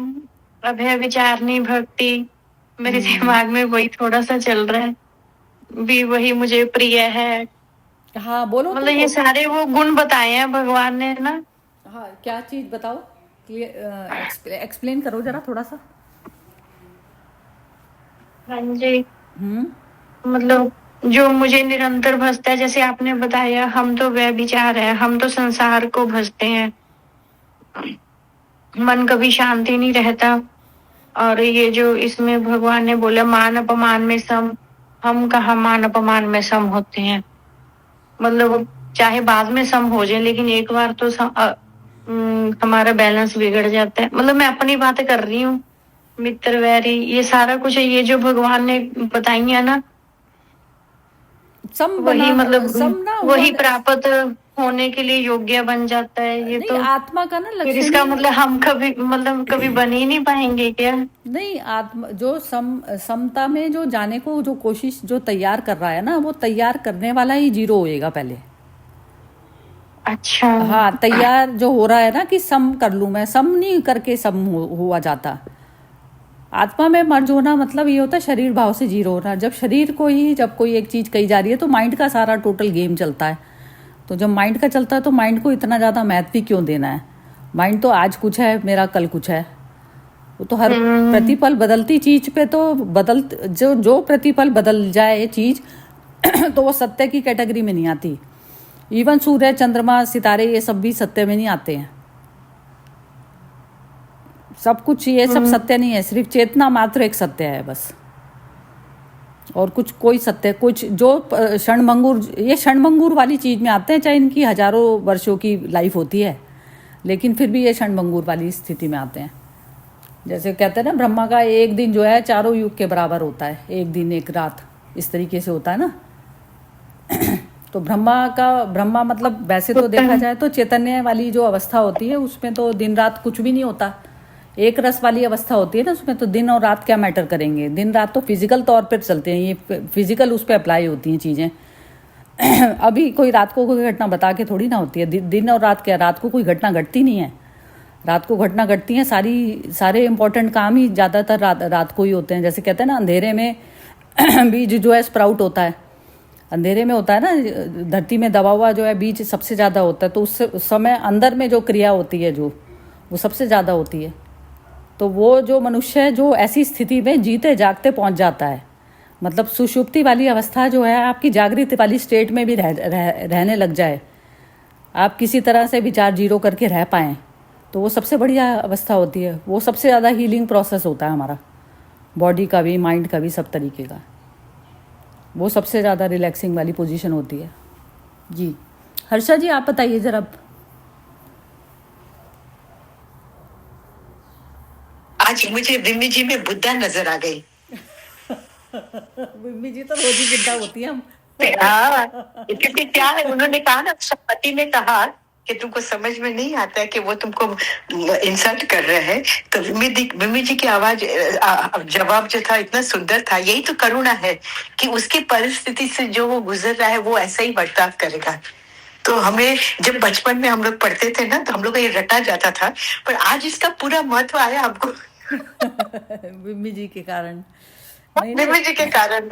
अभय विचारनी भक्ति मेरे दिमाग में वही थोड़ा सा चल रहा है, भी वही मुझे प्रिय है। हाँ बोलो, मतलब ये सारे वो गुण बताए हैं भगवान ने ना। हाँ, क्या चीज बताओ, एक्सप्लेन करो जरा थोड़ा सा। हाँ जी, मतलब जो मुझे निरंतर भजता है, जैसे आपने बताया, हम तो वह विचार है, हम तो संसार को भजते हैं, मन कभी शांति नहीं रहता। और ये जो इसमें भगवान ने बोला मान अपमान में सम, हम कहाँ मान अपमान में सम होते हैं। मतलब चाहे बाद में सम हो जाए, लेकिन एक बार तो हमारा बैलेंस बिगड़ जाता है। मतलब मैं अपनी बातें कर रही हूँ, मित्र वैरी ये सारा कुछ है, ये जो भगवान ने बताई है ना, वही मतलब वही प्राप्त होने के लिए योग्य बन जाता है। ये तो आत्मा का ना लक्ष्य, इसका मतलब हम कभी बन ही नहीं पाएंगे क्या? नहीं, आत्मा जो समता में जो जाने को जो कोशिश जो तैयार कर रहा है ना, वो तैयार करने वाला ही जीरो होएगा पहले। अच्छा, हाँ, तैयार जो हो रहा है ना कि सम कर लूं मैं, सम नहीं करके सम हुआ जाता। आत्मा में मर्ज होना मतलब ये होता है शरीर भाव से जीरो होना। जब कोई एक चीज कही जा रही है तो माइंड का सारा टोटल गेम चलता है। तो जब माइंड का चलता है तो माइंड को इतना ज्यादा महत्व क्यों देना है? माइंड तो आज कुछ है, मेरा कल कुछ है। वो तो हर प्रतिपल बदलती चीज पे तो जो प्रतिपल बदल जाए चीज तो वो सत्य की कैटेगरी में नहीं आती। इवन सूर्य, चंद्रमा, सितारे ये सब भी सत्य में नहीं आते हैं। सब कुछ ये सब सत्य नहीं है, सिर्फ चेतना मात्र एक सत्य है बस। और कोई सत्य कुछ जो क्षणभंगुर वाली चीज में आते हैं, चाहे इनकी हजारों वर्षों की लाइफ होती है, लेकिन फिर भी ये क्षणभंगुर वाली स्थिति में आते हैं। जैसे कहते हैं ना, ब्रह्मा का एक दिन जो है चारों युग के बराबर होता है, एक दिन एक रात, इस तरीके से होता है ना। तो ब्रह्मा मतलब वैसे तो देखा जाए तो चैतन्य वाली जो अवस्था होती है उसमें तो दिन रात कुछ भी नहीं होता। एक रस वाली अवस्था होती है ना, उसमें तो दिन और रात क्या मैटर करेंगे। दिन रात तो फिजिकल तौर पर चलते हैं, ये फिजिकल उस पर अप्लाई होती हैं चीज़ें। अभी कोई रात को कोई घटना बता के थोड़ी ना होती है। दिन और रात क्या, रात को कोई घटना घटती नहीं है। रात को घटना घटती हैं सारे इंपॉर्टेंट काम ही ज़्यादातर रात को ही होते हैं। जैसे कहते हैं ना, अंधेरे में बीज जो है स्प्राउट होता है, अंधेरे में होता है ना, धरती में दबा हुआ जो है बीज सबसे ज़्यादा होता है। तो उस समय अंदर में जो क्रिया होती है वो सबसे ज़्यादा होती है। तो वो जो मनुष्य है जो ऐसी स्थिति में जीते जागते पहुंच जाता है, मतलब सुषुप्ति वाली अवस्था जो है आपकी जागृत वाली स्टेट में भी रहने लग जाए, आप किसी तरह से विचार जीरो करके रह पाएँ, तो वो सबसे बढ़िया अवस्था होती है। वो सबसे ज़्यादा हीलिंग प्रोसेस होता है हमारा, बॉडी का भी, माइंड का भी, सब तरीके का। वो सबसे ज़्यादा रिलैक्सिंग वाली पोजीशन होती है। जी हर्षा जी, आप बताइए जरा। आज मुझे विम्मी जी में बुद्धा नजर आ गई। विम्मी जी तो रोज ही बुद्धा होती है हम। हाँ, क्योंकि क्या है, उन्होंने कहा ना, पति ने कहा कि तुमको समझ में नहीं आता है कि वो तुमको इंसल्ट कर रहे हैं। तो विम्मी जी की आवाज, जवाब जो था इतना सुंदर था। यही तो करुणा है कि उसकी परिस्थिति से जो वो गुजर रहा है वो ऐसा ही बर्ताव करेगा। तो हमें जब बचपन में हम लोग पढ़ते थे ना, तो हम लोग को ये रटा जाता था, पर आज इसका पूरा महत्व आया आपको। विम्मी जी के कारण, विम्मी जी के कारण।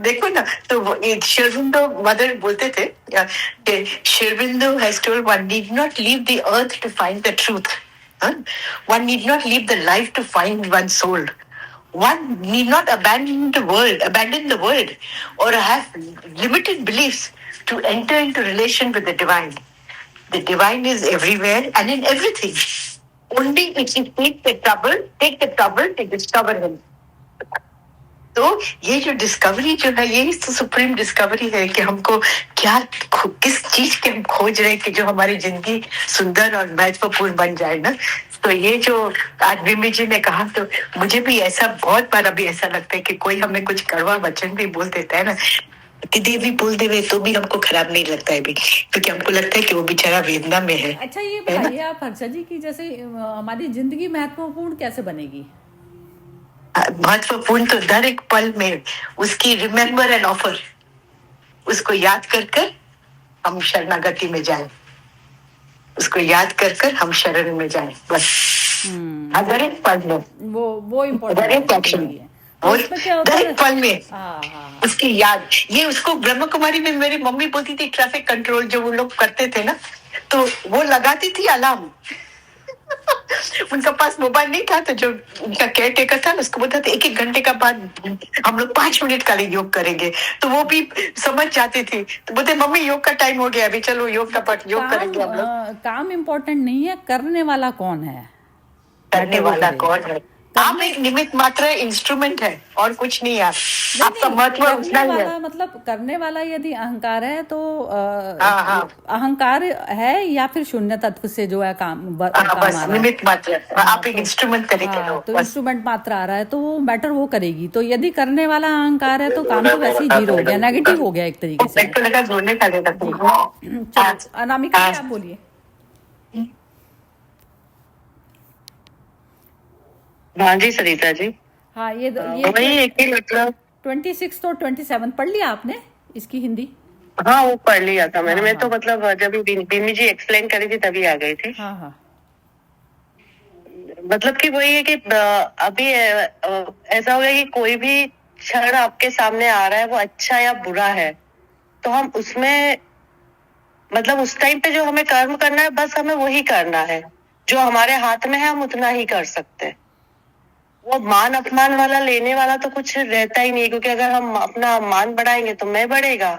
देखो ना, तो शेरविंदो मदर बोलते थे कि Aurobindo has told one need not leave the earth to find the truth, one need not leave the life to find one soul, one need not abandon the world or have limited beliefs to enter into relation with the divine. The divine is everywhere and in everything. Only if you take the trouble to discover him. तो ये जो डिस्कवरी जो है, यही तो सुप्रीम डिस्कवरी है कि हमको क्या किस चीज के हम खोज रहे हैं कि जो हमारी जिंदगी सुंदर और महत्वपूर्ण बन जाए ना। तो ये जो आज बिमी जी ने कहा, तो मुझे भी ऐसा बहुत बार अभी ऐसा लगता है कि कोई हमें कुछ कड़वा वचन भी बोल देता है ना, देवी बोल देवे तो भी हमको खराब नहीं लगता है भी, क्योंकि हमको लगता है कि वो बेचारा वेदना में है। अच्छा, ये बताइए आप हर्षा जी की जैसे हमारी जिंदगी महत्वपूर्ण कैसे बनेगी? महत्वपूर्ण तो हर एक पल में उसकी रिमेम्बर एंड ऑफर, उसको याद कर कर हम शरणागति में जाएं, उसको याद कर कर हम शरण में जाएं, बस। हर एक पल में वो इम्पोर्टेंट हर एक एक्शन है। तो उसमें क्या होता हर है? एक पल में हाँ। उसकी याद। ये उसको ब्रह्म कुमारी में मेरी मम्मी बोलती थी, ट्रैफिक कंट्रोल जो वो लोग करते थे ना, तो वो लगाती थी अलार्म। उनका पास मोबाइल नहीं था, तो जो उनका केयर टेकर था उसको बोलता था 1-1 घंटे का बाद हम लोग 5 मिनट का लिए योग करेंगे, तो वो भी समझ जाती थी। तो बोलते मम्मी योग का टाइम हो गया, अभी चलो योग करेंगे हम लोग। काम इम्पोर्टेंट नहीं है, करने वाला कौन है? करने वाला कौन है? आप एक निमित्त मात्र इंस्ट्रूमेंट है और कुछ नहीं है। आपका महत्व उतना ही है। मतलब करने वाला यदि अहंकार है तो अहंकार है या फिर शून्य तत्व से जो है काम बस निमित्त मात्र, आप एक इंस्ट्रूमेंट तरीके हो, तो इंस्ट्रूमेंट मात्र आ रहा है तो वो मैटर वो करेगी। तो यदि करने वाला अहंकार है तो काम तो वैसे ही जीरो हो गया, नेगेटिव हो गया एक तरीके से। अनामिका आप बोलिए। हाँ जी सरिता जी। हाँ, ये वही एक ही मतलब 26 और 27 पढ़ लिया आपने इसकी हिंदी? हाँ, वो पढ़ लिया था मैंने। मैं तो मतलब जब बिमी जी एक्सप्लेन करी थी तभी आ गई थी। हाँ। मतलब कि वही है कि अभी ऐसा हो गया कि कोई भी क्षण आपके सामने आ रहा है, वो अच्छा या बुरा है, तो हम उसमें मतलब उस टाइम पे जो हमें कर्म करना है, बस हमें वही करना है। जो हमारे हाथ में है हम उतना ही कर सकते हैं। वो मान अपमान वाला लेने वाला तो कुछ रहता ही नहीं, क्योंकि अगर हम अपना मान बढ़ाएंगे तो मैं बढ़ेगा,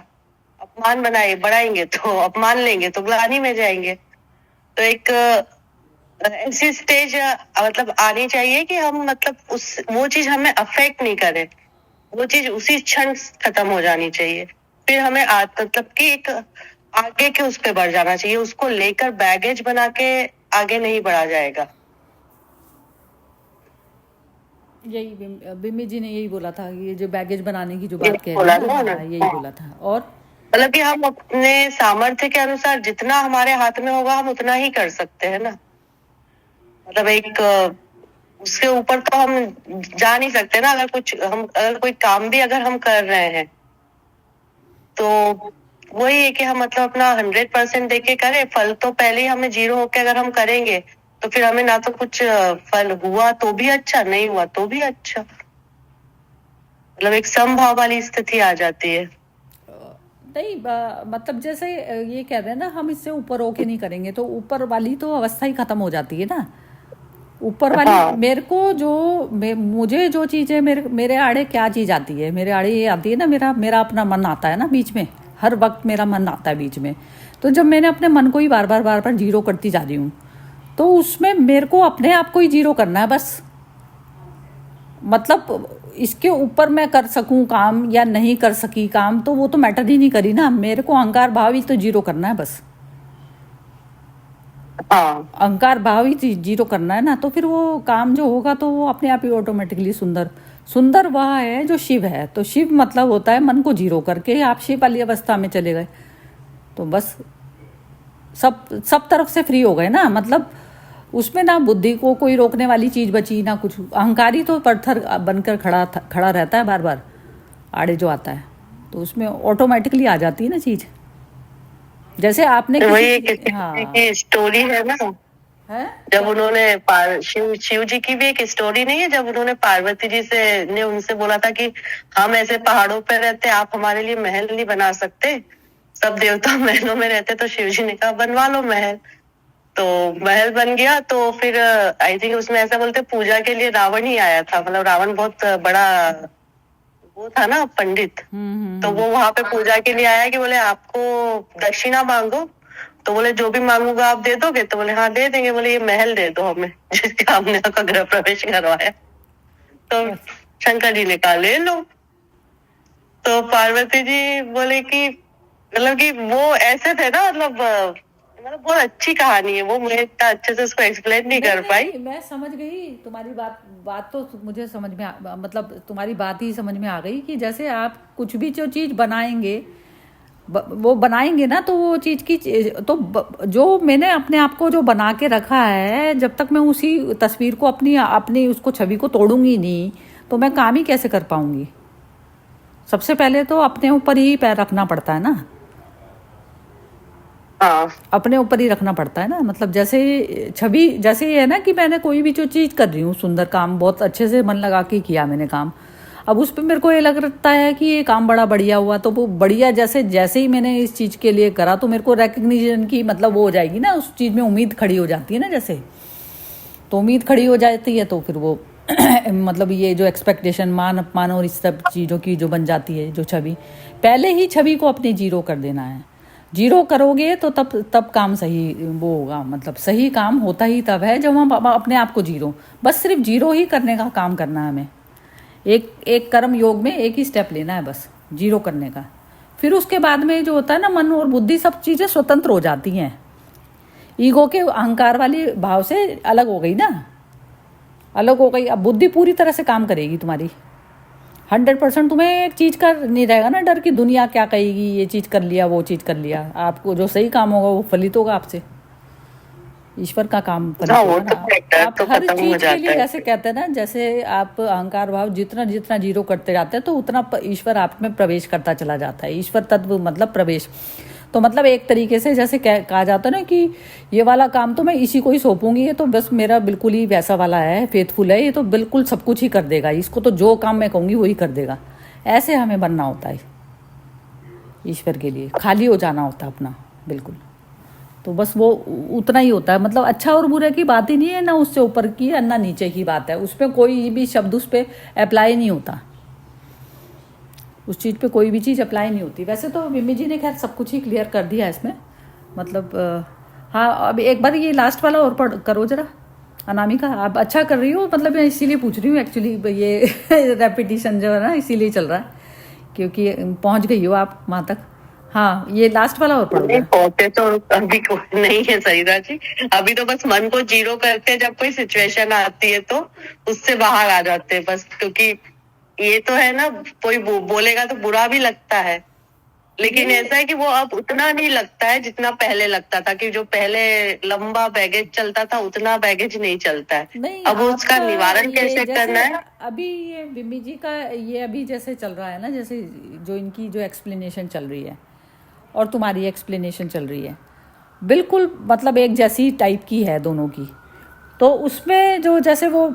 अपमान बढ़ाएंगे तो अपमान लेंगे तो ग्लानि में जाएंगे। तो एक ऐसी स्टेज मतलब आनी चाहिए कि हम मतलब वो चीज हमें अफेक्ट नहीं करे, वो चीज उसी क्षण खत्म हो जानी चाहिए। फिर हमें मतलब कि एक आगे के उस पे बढ़ जाना चाहिए, उसको लेकर बैगेज बना के आगे नहीं बढ़ा जाएगा। यही बिमी जी ने यही बोला था, ये जो बैगेज बनाने की जो बात कह रहे हैं, यही बोला था। और मतलब कि हम अपने सामर्थ्य के अनुसार जितना हमारे हाथ में होगा हम उतना ही कर सकते हैं ना। मतलब एक उसके ऊपर तो हम जा नहीं सकते ना। अगर कोई काम भी अगर हम कर रहे हैं तो वही है कि हम मतलब अपना 100% देके करें। फल तो पहले ही हमें 0 होके अगर हम करेंगे तो फिर हमें ना तो कुछ फल हुआ तो भी अच्छा, नहीं हुआ तो भी अच्छा। मतलब एक समभाव वाली स्थिति आ जाती है। नहीं, मतलब जैसे ये कह रहे हैं ना, हम इससे ऊपर होके नहीं करेंगे तो ऊपर वाली तो अवस्था ही खत्म हो जाती है ना। ऊपर वाली मेरे को मुझे जो चीज़ है, मेरे आड़े क्या चीज़ आती है, मेरे आड़े ये आती है ना, मेरा अपना मन आता है ना बीच में, हर वक्त मेरा मन आता है बीच में। तो जब मैंने अपने मन को ही बार बार जीरो करती जा रही हूँ, तो उसमें मेरे को अपने आप को ही जीरो करना है बस। मतलब इसके ऊपर मैं कर सकूं काम या नहीं कर सकी काम, तो वो तो मैटर ही नहीं करी ना। मेरे को अहंकार भाव ही तो जीरो करना है बस। अहंकार भाव ही जीरो करना है ना, तो फिर वो काम जो होगा तो वो अपने आप ही ऑटोमेटिकली सुंदर वह है जो शिव है। तो शिव मतलब होता है मन को जीरो करके आप शिव वाली अवस्था में चले गए तो बस सब तरफ से फ्री हो गए ना। मतलब उसमें ना बुद्धि को कोई रोकने वाली चीज बची ना कुछ। अहंकारी तो पत्थर बनकर खड़ा रहता है बार बार आड़े जो आता है, तो उसमें ऑटोमेटिकली आ जाती है ना चीज। जैसे आपने की स्टोरी है ना, जब उन्होंने शिव जी की भी एक स्टोरी नहीं है, जब उन्होंने पार्वती जी ने उनसे बोला था कि हम ऐसे पहाड़ों पे रहते, आप हमारे लिए महल नहीं बना सकते, सब देवता महलों में रहते। तो शिव जी ने कहा बनवा लो महल। तो महल बन गया। तो फिर आई थिंक उसमें ऐसा बोलते पूजा के लिए रावण ही आया था। मतलब रावण बहुत बड़ा वो था ना पंडित। तो वो वहां पे पूजा के लिए आया कि बोले आपको दक्षिणा मांगो तो बोले जो भी मांगूंगा आप दे दोगे? तो बोले हाँ दे देंगे। बोले ये महल दे दो हमें जिसके हमने आपका गृह प्रवेश करवाया। तो शंकर जी ने कहा ले लो। तो पार्वती जी बोले कि मतलब कि वो ऐसे थे ना, मतलब बहुत अच्छी कहानी है वो, मुझे इतना अच्छे से उसको एक्सप्लेन नहीं कर पाई। नहीं, मैं समझ गई तुम्हारी बात तो मुझे समझ में मतलब तुम्हारी बात ही समझ में आ गई कि जैसे आप कुछ भी जो चीज़ बनाएंगे वो बनाएंगे ना, तो वो चीज़ की तो जो मैंने अपने आप को जो बना के रखा है, जब तक मैं उसी तस्वीर को अपनी उसको छवि को तोड़ूंगी नहीं, तो मैं काम ही कैसे कर पाऊंगी। सबसे पहले तो अपने ऊपर ही पैर रखना पड़ता है ना। हाँ अपने ऊपर ही रखना पड़ता है ना। मतलब जैसे छवि जैसे ये है ना कि मैंने कोई भी जो चीज़ कर रही हूँ, सुंदर काम बहुत अच्छे से मन लगा के किया मैंने काम, अब उस पर मेरे को ये लगता है कि ये काम बड़ा बढ़िया हुआ, तो वो बढ़िया जैसे ही मैंने इस चीज़ के लिए करा, तो मेरे को रिकग्निशन की मतलब वो हो जाएगी ना, उस चीज़ में उम्मीद खड़ी हो जाती है ना। जैसे तो उम्मीद खड़ी हो जाती है तो फिर वो मतलब ये जो एक्सपेक्टेशन, मान अपमान और इस सब चीज़ों की जो बन जाती है जो छवि, पहले ही छवि को अपनी जीरो कर देना है। जीरो करोगे तो तब काम सही वो होगा। मतलब सही काम होता ही तब है जब हम अपने आप को जीरो, बस सिर्फ जीरो ही करने का काम करना है हमें। एक कर्म योग में एक ही स्टेप लेना है, बस जीरो करने का। फिर उसके बाद में जो होता है ना, मन और बुद्धि सब चीज़ें स्वतंत्र हो जाती हैं। ईगो के अहंकार वाली भाव से अलग हो गई ना, अलग हो गई। अब बुद्धि पूरी तरह से काम करेगी तुम्हारी 100%। तुम्हें एक चीज़ का नहीं रहेगा ना डर कि दुनिया क्या कहेगी, ये चीज़ कर लिया वो चीज़ कर लिया। आपको जो सही काम होगा वो फलित होगा आपसे, ईश्वर का काम फलित हाँ, होगा वो ना। तो आप तो हर खत्म हो चीज़ के जाता लिए है। जैसे कहते हैं ना, जैसे आप अहंकार भाव जितना जितना जीरो करते जाते हैं तो उतना ईश्वर आप में प्रवेश करता चला जाता है। ईश्वर तत्व मतलब प्रवेश, तो मतलब एक तरीके से जैसे कहा जाता है ना कि ये वाला काम तो मैं इसी को ही सौंपूंगी, ये तो बस मेरा बिल्कुल ही वैसा वाला है, फेथफुल है, ये तो बिल्कुल सब कुछ ही कर देगा, इसको तो जो काम मैं कहूँगी वही कर देगा। ऐसे हमें बनना होता है ईश्वर के लिए, खाली हो जाना होता है अपना बिल्कुल। तो बस वो उतना ही होता है। मतलब अच्छा और बुरे की बात ही नहीं है, ना उससे ऊपर की है ना नीचे की बात है, उस पर कोई भी शब्द उस पर अप्लाई नहीं होता, उस चीज़ पे कोई भी चीज़ अप्लाई नहीं होती। वैसे तो मिम्मी जी ने खैर सब कुछ ही क्लियर कर दिया इसमें। मतलब हाँ, अब एक बार ये लास्ट वाला और पढ़ करो जरा अनामिका, आप अच्छा कर रही हो। मतलब मैं इसीलिए पूछ रही हूँ एक्चुअली, ये रेपिटिशन जो है ना इसीलिए चल रहा है, क्योंकि पहुँच गई हो आप वहाँ तक। हाँ, ये लास्ट वाला और पढ़ो नहीं जरा। पहुंचे तो अभी कोई नहीं है सरिता जी, अभी तो बस मन को जीरो करते हैं। जब कोई सिचुएशन आती है तो उससे बाहर आ जाते हैं बस, क्योंकि ये तो है ना, कोई बोलेगा तो बुरा भी लगता है, लेकिन ऐसा है कि वो अब उतना नहीं लगता है जितना पहले लगता था। कि जो पहले लंबा बैगेज चलता था उतना बैगेज नहीं चलता है। नहीं, अब उसका आपका निवारण ये कैसे जैसे करना है? अभी ये बिम्मी जी का ये अभी जैसे चल रहा है ना, जैसे जो इनकी जो एक्सप्लेनेशन चल रही है और तुम्हारी एक्सप्लेनेशन चल रही है, बिल्कुल मतलब एक जैसी टाइप की है दोनों की। तो उसमें जो जैसे वो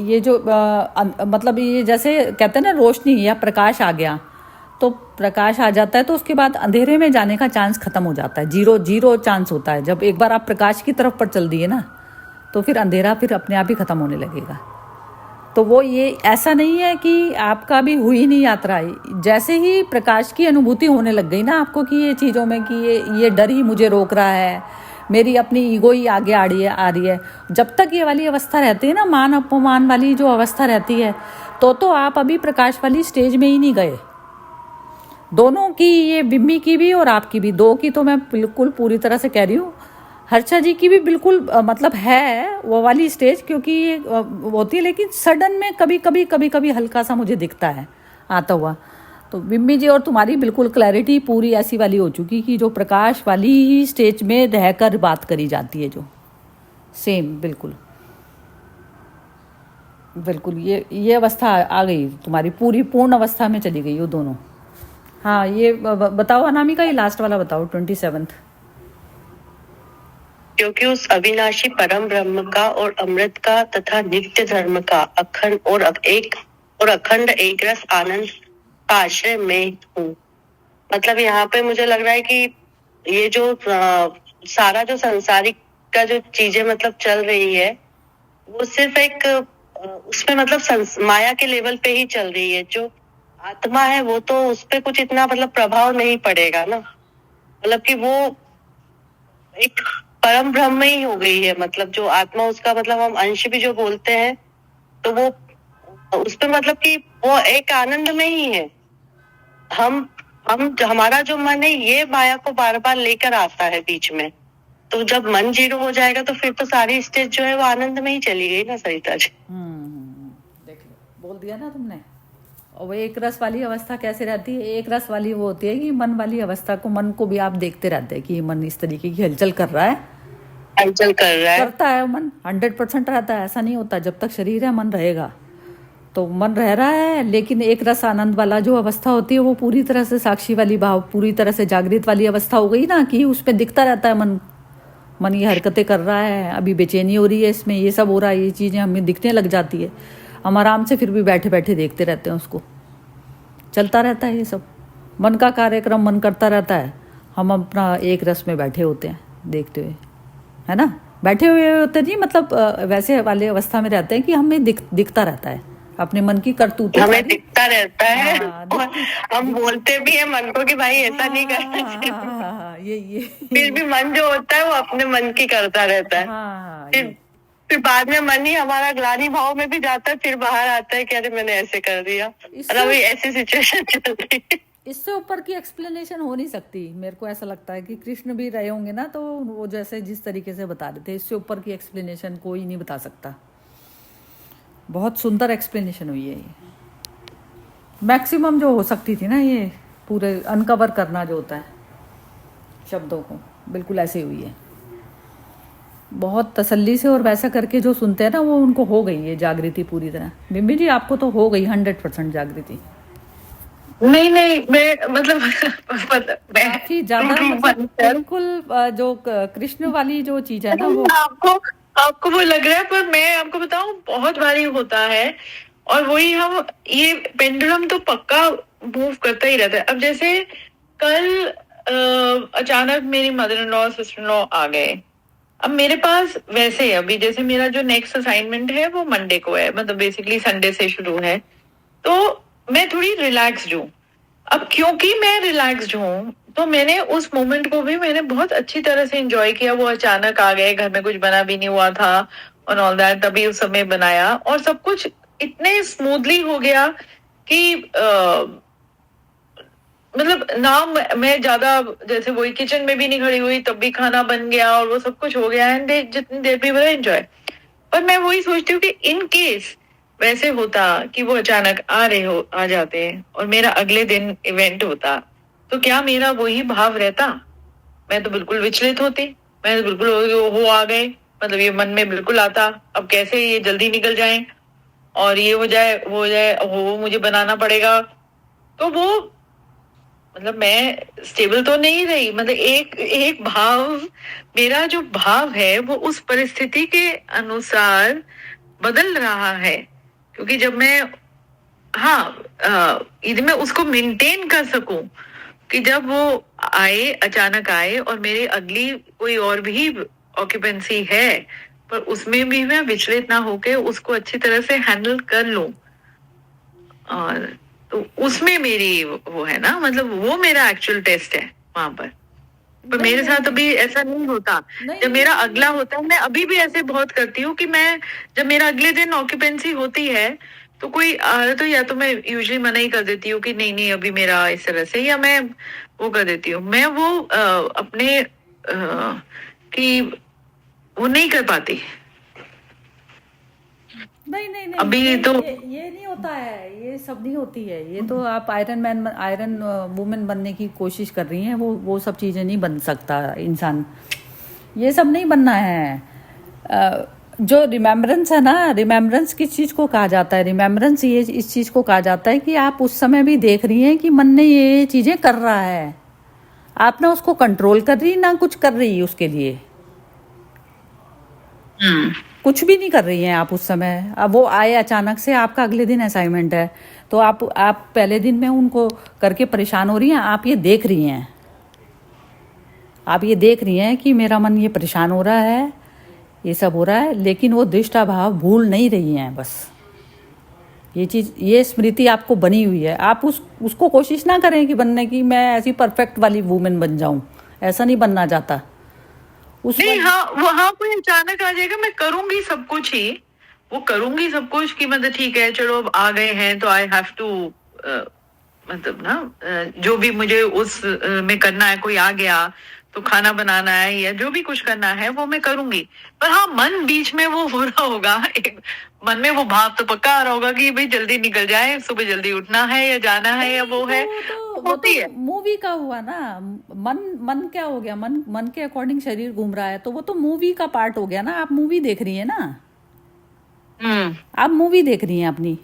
ये जो मतलब ये जैसे कहते हैं ना, रोशनी या प्रकाश आ गया, तो प्रकाश आ जाता है तो उसके बाद अंधेरे में जाने का चांस खत्म हो जाता है। जीरो चांस होता है। जब एक बार आप प्रकाश की तरफ पर चल दिए ना, तो फिर अंधेरा फिर अपने आप ही खत्म होने लगेगा। तो वो ये ऐसा नहीं है कि आपका भी हुई नहीं यात्रा। जैसे ही प्रकाश की अनुभूति होने लग गई ना आपको कि ये चीज़ों में कि ये डर ही मुझे रोक रहा है, मेरी अपनी ईगो ही आगे आ रही है, जब तक ये वाली अवस्था रहती है ना, मान अपमान वाली जो अवस्था रहती है, तो आप अभी प्रकाश वाली स्टेज में ही नहीं गए। दोनों की, ये बिम्मी की भी और आपकी भी, दो की तो मैं बिल्कुल पूरी तरह से कह रही हूँ। हर्षा जी की भी बिल्कुल मतलब है वो वाली स्टेज, क्योंकि ये होती है, लेकिन सडन में कभी हल्का सा मुझे दिखता है आता हुआ। तो बिम्मी जी और तुम्हारी बिल्कुल क्लैरिटी पूरी ऐसी वाली हो चुकी कि जो प्रकाश वाली ही स्टेज में रहकर बात करी जाती है, जो सेम बिल्कुल ये अवस्था आ गई तुम्हारी, पूरी पूर्ण अवस्था में चली गई वो दोनों। हाँ, ये बताओ अनामिका, ये लास्ट वाला बताओ 27th। क्योंकि उस अविनाशी परम ब्रह्म का और अमृत का तथा नित्य धर्म का अखंड एक रस आनंद का आश्रय में हूँ। मतलब यहाँ पे मुझे लग रहा है कि ये जो सारा जो संसारिक का जो चीजें मतलब चल रही है, वो सिर्फ एक उसमें मतलब माया के लेवल पे ही चल रही है। जो आत्मा है वो तो उस पे कुछ इतना मतलब प्रभाव नहीं पड़ेगा ना। मतलब कि वो एक परम ब्रह्म ही हो गई है, मतलब जो आत्मा उसका, मतलब हम अंश भी जो बोलते हैं, तो वो उसपे मतलब कि वो एक आनंद में ही है। हम हमारा जो मन है ये माया को बार बार लेकर आता है बीच में। तो जब मन जीरो हो जाएगा तो फिर तो सारी स्टेज जो है वो आनंद में ही चली गई ना सरिता जी। देख लो, बोल दिया ना तुमने। और वो एक रस वाली अवस्था कैसे रहती है? एक रस वाली वो होती है कि मन वाली अवस्था को, मन को भी आप देखते रहते हैं कि मन इस तरीके की हलचल कर रहा है, हलचल कर रहा है, करता है मन 100% रहता है। ऐसा नहीं होता, जब तक शरीर है मन रहेगा, तो मन रह रहा है। लेकिन एक रस आनंद वाला जो अवस्था होती है वो पूरी तरह से साक्षी वाली भाव, पूरी तरह से जागृत वाली अवस्था हो गई ना, कि उसमें दिखता रहता है मन ये हरकतें कर रहा है, अभी बेचैनी हो रही है, इसमें ये सब हो रहा है, ये चीज़ें हमें दिखने लग जाती है। हम आराम से फिर भी बैठे बैठे देखते रहते हैं उसको, चलता रहता है ये सब। मन का कार्यक्रम मन करता रहता है, हम अपना एक रस में बैठे होते हैं देखते हुए, है ना। बैठे हुए होते नहीं, मतलब वैसे वाले अवस्था में रहते हैं कि हमें दिखता रहता है अपने मन की करतूतें, हमें दिखता रहता है। हाँ, और हम बोलते भी है मन को कि भाई ऐसा नहीं करना चाहिए। हाँ, ये फिर भी मन जो होता है वो अपने मन की करता रहता है। हाँ, फिर बाद में मन ही हमारा ग्लानि भाव में भी जाता है, फिर बाहर आता है कि अरे मैंने ऐसे कर दिया, और अभी ऐसी सिचुएशन चल रही है। इससे ऊपर की एक्सप्लेनेशन हो नहीं सकती। मेरे को ऐसा लगता है कि कृष्ण भी रहे होंगे ना, तो वो जैसे जिस तरीके से बता रहे थे, इससे ऊपर की एक्सप्लेनेशन कोई नहीं बता सकता। बहुत सुंदर एक्सप्लेनेशन हुई है ये, मैक्सिमम जो हो सकती थी ना, ये पूरे अनकवर करना जो होता है शब्दों को, बिल्कुल ऐसे हुई है। बहुत तसल्ली से और वैसा करके जो सुनते हैं ना, वो उनको हो गई है जागृति पूरी तरह। बिम्बी जी, आपको तो हो गई 100% जागृति। नहीं मैं मतलब काफी ज्यादा, मतलब बिल्कुल जो कृष्ण वाली जो चीज है ना, वो आपको वो लग रहा है, पर मैं आपको बताऊं बहुत भारी होता है। और वही हम, ये पेंडुलम तो पक्का मूव करता ही रहता है। अब जैसे कल अचानक मेरी mother in law sister in law आ गए। अब मेरे पास वैसे अभी जैसे मेरा जो नेक्स्ट असाइनमेंट है वो मंडे को है, मतलब बेसिकली संडे से शुरू है, तो मैं थोड़ी रिलैक्स्ड हूँ। अब क्योंकि मैं रिलैक्स्ड हूँ, तो मैंने उस मोमेंट को भी मैंने बहुत अच्छी तरह से एंजॉय किया। वो अचानक आ गए, घर में कुछ बना भी नहीं हुआ था और ऑल दैट, तभी उस समय बनाया और सब कुछ इतने स्मूथली हो गया कि मतलब ना मैं ज्यादा जैसे वही किचन में भी नहीं खड़ी हुई, तब भी खाना बन गया और वो सब कुछ हो गया, एंड जितनी देर भी बड़ा एंजॉय। पर मैं वही सोचती हूँ कि इन केस वैसे होता कि वो अचानक आ जाते और मेरा अगले दिन इवेंट होता, तो क्या मेरा वही भाव रहता? मैं तो बिल्कुल विचलित होती, मैं तो बिल्कुल हो आ गए, मतलब ये मन में बिल्कुल आता, अब कैसे ये जल्दी निकल जाए और ये हो जाए वो हो जाए, वो मुझे बनाना पड़ेगा। तो वो मतलब मैं स्टेबल तो नहीं रही, मतलब एक भाव, मेरा जो भाव है वो उस परिस्थिति के अनुसार बदल रहा है। क्योंकि जब मैं यदि मैं उसको मेंटेन कर सकूं कि जब वो अचानक आए और मेरी अगली कोई और भी ऑक्यूपेंसी है, पर उसमें भी मैं विचलित ना होके उसको अच्छी तरह से हैंडल कर लूं, और तो उसमें मेरी वो है ना, मतलब वो मेरा एक्चुअल टेस्ट है वहां पर। पर मेरे साथ अभी ऐसा नहीं होता। जब मेरा अगला होता है, मैं अभी भी ऐसे बहुत करती हूँ कि मैं जब मेरा अगले दिन ऑक्यूपेंसी होती है तो कोई तो या तो मैं यूजुअली मना ही कर देती हूँ कि नहीं अभी मेरा इस तरह से, या मैं वो कर देती हूँ, मैं वो अपने कि वो नहीं कर पाती। नहीं अभी ये, तो ये नहीं होता है, ये सब नहीं होती है। ये तो आप आयरन वुमेन बनने की कोशिश कर रही हैं, वो सब चीज़ें नहीं बन सकता इंसान, ये सब नहीं बनना है। जो रिमेम्बरेंस है ना, रिमेम्बरेंस किस चीज़ को कहा जाता है? रिमेम्बरेंस ये इस चीज़ को कहा जाता है कि आप उस समय भी देख रही हैं कि मन ने ये चीज़ें कर रहा है, आप ना उसको कंट्रोल कर रही ना कुछ कर रही उसके लिए, कुछ भी नहीं कर रही हैं आप उस समय। अब वो आए अचानक से, आपका अगले दिन असाइनमेंट है, तो आप पहले दिन में उनको करके परेशान हो रही हैं, आप ये देख रही हैं, आप ये देख रही हैं कि मेरा मन ये परेशान हो रहा है, ये सब हो रहा है, लेकिन वो दृष्टा भाव भूल नहीं रही हैं। बस ये चीज़, ये स्मृति आपको बनी हुई है। आप उसको कोशिश ना करें कि बनने की, मैं ऐसी परफेक्ट वाली वूमेन बन जाऊं, ऐसा नहीं बनना चाहता। उस नहीं, वक्त हाँ वहां कोई अचानक आ जाएगा, मैं करूंगी सब कुछ ही, वो करूंगी सब कुछ कि मतलब ठीक है चलो अब आ गए हैं तो आई हैव टू, मतलब ना जो भी मुझे उस में करना है, कोई आ गया तो खाना बनाना है या जो भी कुछ करना है वो मैं करूंगी। पर हाँ, मन बीच में वो हो रहा होगा, एक मन में वो भाव तो पक्का आ रहा होगा कि भाई जल्दी निकल जाए, सुबह जल्दी उठना है या जाना है या वो है, वो होती तो है। मूवी का हुआ ना। मन मन क्या हो गया, मन के अकॉर्डिंग शरीर घूम रहा है, तो वो तो मूवी का पार्ट हो गया ना। आप मूवी देख रही है ना, आप मूवी देख रही हैं अपनी।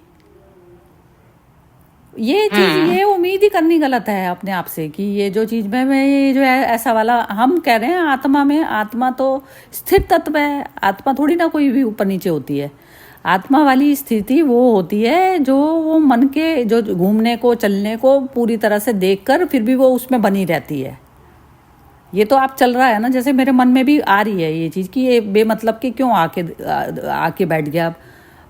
ये चीज, ये उम्मीद ही करनी गलत है अपने आप से कि ये जो चीज में ये जो है ऐसा वाला हम कह रहे हैं आत्मा में। आत्मा तो स्थिर तत्व है, आत्मा थोड़ी ना कोई भी ऊपर नीचे होती है। आत्मा वाली स्थिति वो होती है जो वो मन के जो घूमने को चलने को पूरी तरह से देखकर फिर भी वो उसमें बनी रहती है। ये तो आप चल रहा है ना, जैसे मेरे मन में भी आ रही है ये चीज़ कि ये बेमतलब के क्यों आके बैठ गया। अब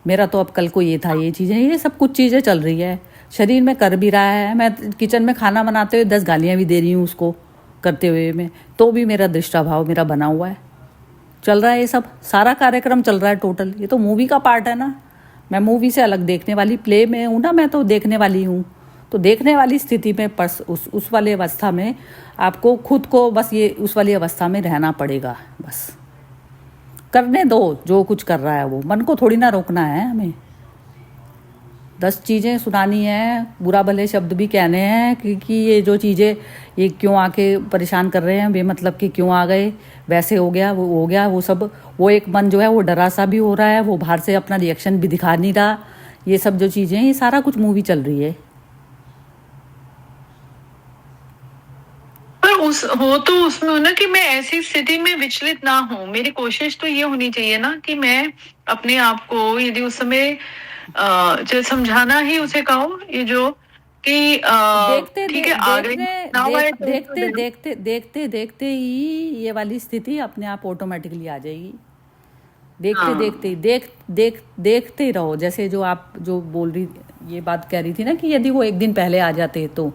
मेरा तो अब कल को ये था, ये चीज़ें, ये सब कुछ चीज़ें चल रही है, शरीर में कर भी रहा है। मैं किचन में खाना बनाते हुए 10 गालियाँ भी दे रही हूँ उसको करते हुए में, तो भी मेरा दृष्टा भाव मेरा बना हुआ है, चल रहा है। ये सब सारा कार्यक्रम चल रहा है टोटल। ये तो मूवी का पार्ट है ना। मैं मूवी से अलग देखने वाली प्ले में हूँ ना, मैं तो देखने वाली हूँ। तो देखने वाली स्थिति में उस वाली अवस्था में आपको खुद को बस ये उस वाली अवस्था में रहना पड़ेगा। बस करने दो जो कुछ कर रहा है वो, मन को थोड़ी ना रोकना है हमें। 10 चीज़ें सुनानी है, बुरा भले शब्द भी कहने हैं कि ये जो चीज़ें ये क्यों आके परेशान कर रहे हैं, बेमतलब कि क्यों आ गए, वैसे हो गया वो हो गया, वो सब। वो एक मन जो है वो डरा सा भी हो रहा है, वो बाहर से अपना रिएक्शन भी दिखा नहीं रहा। ये सब जो चीज़ें, ये सारा कुछ मूवी चल रही है। पर उस हो तो उसमें हो ना कि मैं ऐसी स्थिति में विचलित ना हूं। मेरी कोशिश तो ये होनी चाहिए ना कि मैं अपने आप को, यदि उस समय जो समझाना ही उसे कहो, ये जो कि देखते ठीक है आ गई, now I देखते take to them. देखते देखते देखते ही ये वाली स्थिति अपने आप ऑटोमेटिकली आ जाएगी। देखते हाँ। देखते ही देखते ही रहो। जैसे जो आप जो बोल रही, ये बात कह रही थी ना कि यदि वो एक दिन पहले आ जाते तो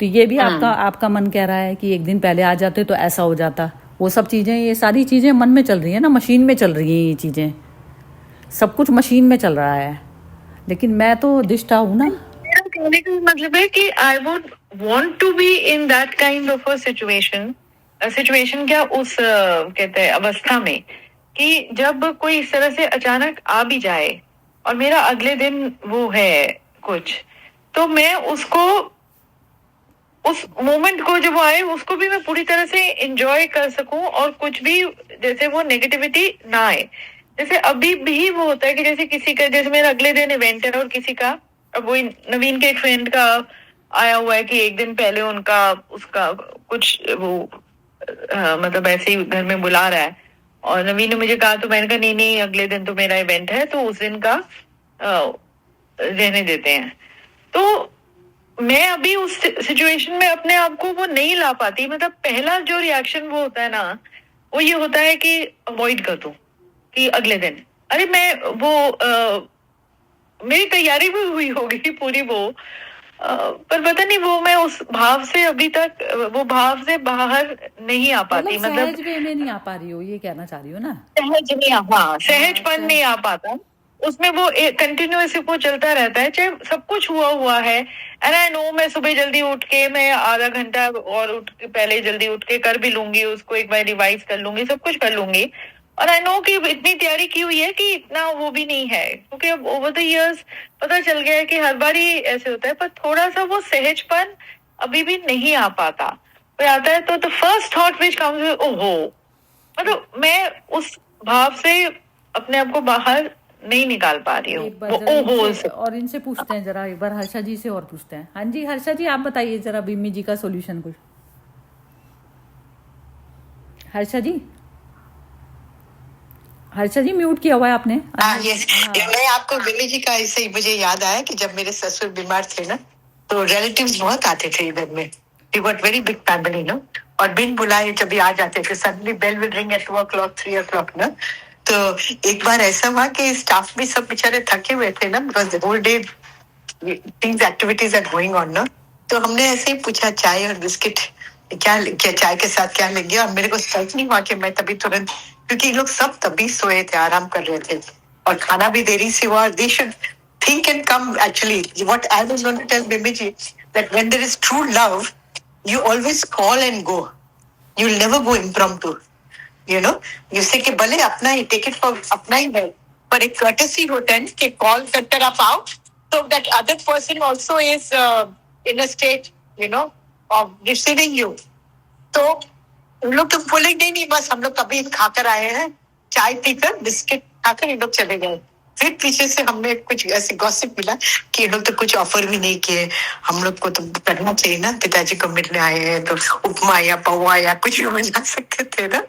ये भी आपका मन कह रहा है कि एक दिन पहले आ जाते तो ऐसा हो जाता। वो सब चीज़ें, ये सारी चीज़ें मन में चल रही है ना, मशीन में चल रही हैं ये चीज़ें, सब कुछ मशीन में चल रहा है। लेकिन मैं तो दिष्टा हूँ ना। मेरा कहने का मतलब है कि I would want to be in that kind of a situation क्या उस कहते हैं अवस्था में, कि जब कोई इस तरह से अचानक आ भी जाए और मेरा अगले दिन वो है कुछ, तो मैं उसको, उस मोमेंट को जब वो आए उसको भी मैं पूरी तरह से एंजॉय कर सकूं और कुछ भी जैसे वो नेगेटिविटी ना आए। जैसे अभी भी वो होता है कि जैसे किसी का, जैसे मेरा अगले दिन इवेंट है और किसी का, अब वही नवीन के एक फ्रेंड का आया हुआ है कि एक दिन पहले उनका उसका कुछ वो मतलब ऐसे ही घर में बुला रहा है, और नवीन ने मुझे कहा, तो मैंने कहा नहीं अगले दिन तो मेरा इवेंट है, तो उस दिन का रहने देते हैं। तो मैं अभी उस सिचुएशन में अपने आप को वो नहीं ला पाती। मतलब पहला जो रिएक्शन वो होता है ना, वो ये होता है कि अवॉइड कर दूं कि अगले दिन, अरे मैं वो मेरी तैयारी भी हुई होगी पूरी वो, पर पता नहीं वो मैं उस भाव से अभी तक वो भाव से बाहर नहीं आ पाती। मतलब सहज वे में नहीं आ पा रही हो, ये कहना चाह रही हो ना। सहज नहीं सहजपन नहीं आ पाता उसमें। वो कंटिन्यूस वो चलता रहता है, चाहे सब कुछ हुआ है। एंड आई नो मैं सुबह जल्दी उठ के मैं आधा घंटा और उठ के पहले जल्दी उठ के कर भी लूंगी, उसको एक बार रिवाइज कर लूंगी, सब कुछ कर लूंगी। और आई नो कि इतनी तैयारी की हुई है कि इतना वो भी नहीं है, क्योंकि अब ओवर द इयर्स पता चल गया है कि हर बार ही ऐसे होता है। पर थोड़ा सा वो सहजपन अभी भी नहीं आ पाता। कोई आता है तो फर्स्ट थॉट विच कम्स, ओहो, मतलब मैं उस भाव से अपने आप को बाहर नहीं निकाल पा रही हूँ। एक बार जरा और इनसे पूछते हैं, जरा एक बार हर्षा जी से और पूछते हैं। हाँ जी हर्षा जी, आप बताइए जरा बिम्मी जी का सॉल्यूशन कुछ। हर्षा जी म्यूट किया हुआ है आपने। यस, मैं आपको बिम्मी जी का ऐसे ही मुझे याद आया कि जब मेरे ससुर बीमार थे ना, तो रिलेटिव्स बहुत आते थे इधर में। We got very big family no, और बिन बुलाए जब भी आ जाते थे, suddenly bell will ring at 2 o'clock 3 o'clock ना। तो एक बार ऐसा हुआ कि स्टाफ भी सब बेचारे थके हुए थे ना, because the whole day things activities are going on ना। तो हमने ऐसे ही पूछा चाय और बिस्किट क्या चाय के साथ क्या लेंगे, और मेरे को स्ट्राइक नहीं हुआ कि मैं तभी तुरंत, क्योंकि लोग सब तभी सोए थे, आराम कर रहे थे, और खाना भी देरी से हुआ. They should think and come. Actually, what I was going to tell Bimiji, that when there is true love, you always call and go. You'll never go impromptu. You know, you say कि भले अपना ही, take it for अपना ही है, पर एक courtesy होता है कि call करकर आप आओ, so that other person also is in a state, you know, of receiving you. तो हम लोग तो बोलेंगे नहीं, बस हम लोग कभी खाकर आए हैं, चाय पीकर बिस्किट खाकर ये लोग चले गए. फिर पीछे से हमें कुछ ऐसे गॉसिप मिला कि ये लोग तो कुछ ऑफर भी नहीं किए, हम लोग को तो करना चाहिए ना, पिताजी को मिलने आए हैं तो उपमा या पौवा या कुछ भी बना सकते थे ना.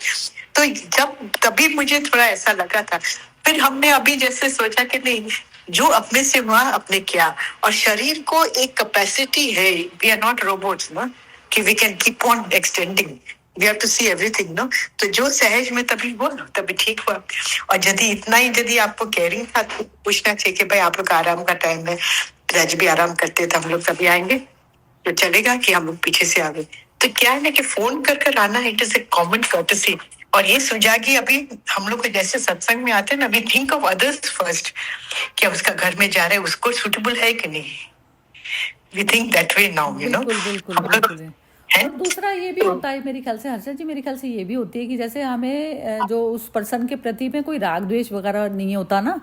तो जब तभी मुझे थोड़ा ऐसा लगा था. फिर हमने अभी जैसे सोचा कि नहीं, जो अपने से हुआ अपने किया, और शरीर को एक कैपेसिटी है, वी आर नॉट रोबोट्स ना, कि we can keep on extending, we have to see everything no. तो जो सहज में तभी हुआ तभी ठीक हुआ. और यदि इतना ही यदि आपको केयरिंग था तो पूछना चाहिए कि भाई आप लोग का आराम का टाइम है, राज भी आराम करते थे, हम लोग तभी आएंगे तो चलेगा कि हम लोग पीछे से आ गए. तो क्या है ना कि फोन कर आना, it is a common courtesy. और ये सुझा कि अभी हम लोग को जैसे सत्संग में आते हैं ना, we think of others first, क्या उसका घर में जा रहे हैं, उसको सूटेबल है कि नहीं. We think that way now, you know. बिल्कुल. और दूसरा ये भी होता है मेरे ख्याल से, हर्षद जी, मेरे ख्याल से ये भी होती है कि जैसे हमें जो उस पर्सन के प्रति में कोई राग द्वेष वगैरह नहीं होता ना,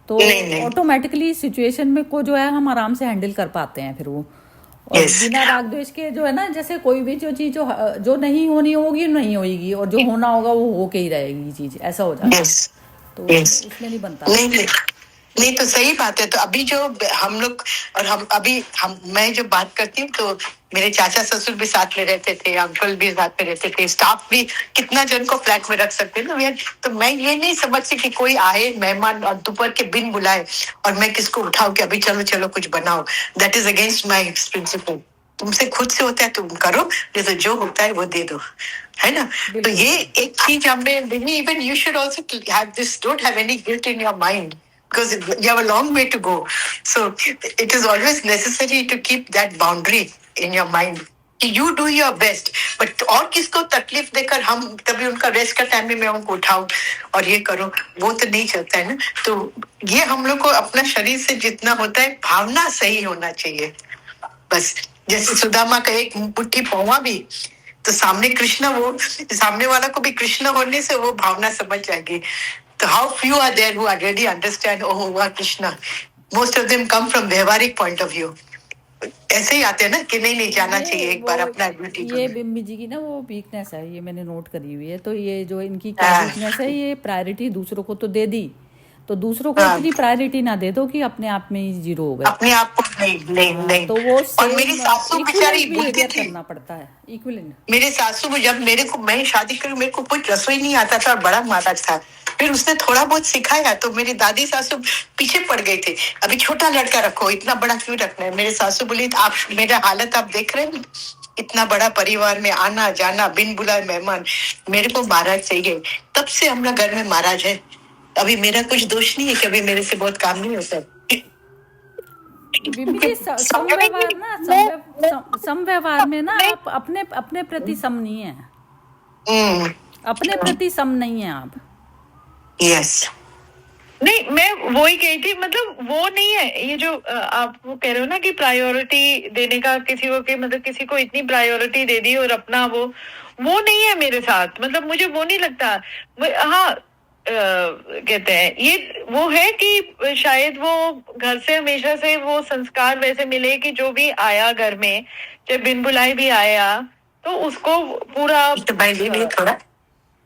तो ऑटोमेटिकली सिचुएशन में को जो है हम आराम से हैंडल कर पाते हैं फिर वो. और बिना राग द्वेष के जो है ना, जैसे कोई भी जो चीज जो नहीं होनी होगी नहीं होगी, और जो होना होगा वो होके ही रहेगी चीज, ऐसा हो जाता है. तो उसमें नहीं बनता. नहीं तो सही बात है. तो अभी जो हम लोग, और मैं जो बात करती हूँ, तो मेरे चाचा ससुर भी साथ में रहते थे, अंकल भी साथ में रहते थे, स्टाफ भी कितना जन को फ्लैट में रख सकते ना भैया. तो मैं ये नहीं समझती कि कोई आए मेहमान और दोपहर के बिन बुलाए और मैं किसको उठाऊं कि अभी चलो कुछ बनाओ. That is against my principle. तुमसे खुद से होता है तुम करो, नहीं तो जो होता है वो दे दो, है ना. तो ये एक चीज हमने, even you should also have this, don't have any guilt in your mind, because you have a long way to go. So it is always necessary to keep that boundary in your mind. You do your best, but और किसको तकलीफ देकर हम तभी उनका रेस्ट का टाइम में मैं उनको उठाऊं और ये करो, वो तो नहीं चलता है ना. तो ये हम लोग को अपना शरीर से जितना होता है, भावना सही होना चाहिए बस. जैसे सुदामा का एक मुट्ठी पौवा भी, तो सामने कृष्ण, वो सामने वाला को भी कृष्ण होने से वो भावना समझ जाएगी. So how few are there who already understand, oh, who are Krishna? Most of them come from व्यवहारिक point of view. ऐसे ही आते हैं ना कि नहीं जाना चाहिए एक बार अपना ड्यूटी. ये बिम्बी जी की ना वो वीकनेस है, ये मैंने नोट करी हुई है. तो ये जो इनकी क्या वीकनेस है, ये प्रायोरिटी दूसरों को तो दे दी, तो दूसरों को इतनी प्रायोरिटी ना दे दो कि अपने आप में ही जीरो हो गए, अपने आप को नहीं. तो वो और मेरी सासू बेचारी बोलती थी, करना पड़ता है इक्विवेलेंट. मेरे सासू जब मैं शादी करूं, मेरे को कुछ रसोई नहीं आता था और बड़ा महाराज था. फिर उसने थोड़ा बहुत सिखाया, तो मेरी दादी सासू पीछे पड़ गए थे, अभी छोटा लड़का रखो, इतना बड़ा क्यों रखना है. मेरे सासू बोली, आप मेरा हालत आप देख रहे हैं, इतना बड़ा परिवार में आना जाना, बिन बुलाए मेहमान, मेरे को महाराज चाहिए. तब से हमारा घर में महाराज है. अभी मेरा कुछ दोष नहीं है कि अभी मेरे से बहुत काम नहीं होता. समव्यवहार में ना आप अपने प्रति सम नहीं है, अपने प्रति सम नहीं है आप. यस. नहीं, मैं वो ही कही थी, मतलब वो नहीं है ये जो आप वो कह रहे हो ना कि प्रायोरिटी देने का किसी को, कि मतलब किसी को इतनी प्रायोरिटी दे दी और अपना वो नहीं है मेरे साथ. मतलब मुझे वो नहीं लगता. हाँ, कहते हैं ये वो है कि शायद वो घर से हमेशा से वो संस्कार वैसे मिले कि जो भी आया घर में, चाहे बिन बुलाए भी आया, तो उसको पूरा थोड़ा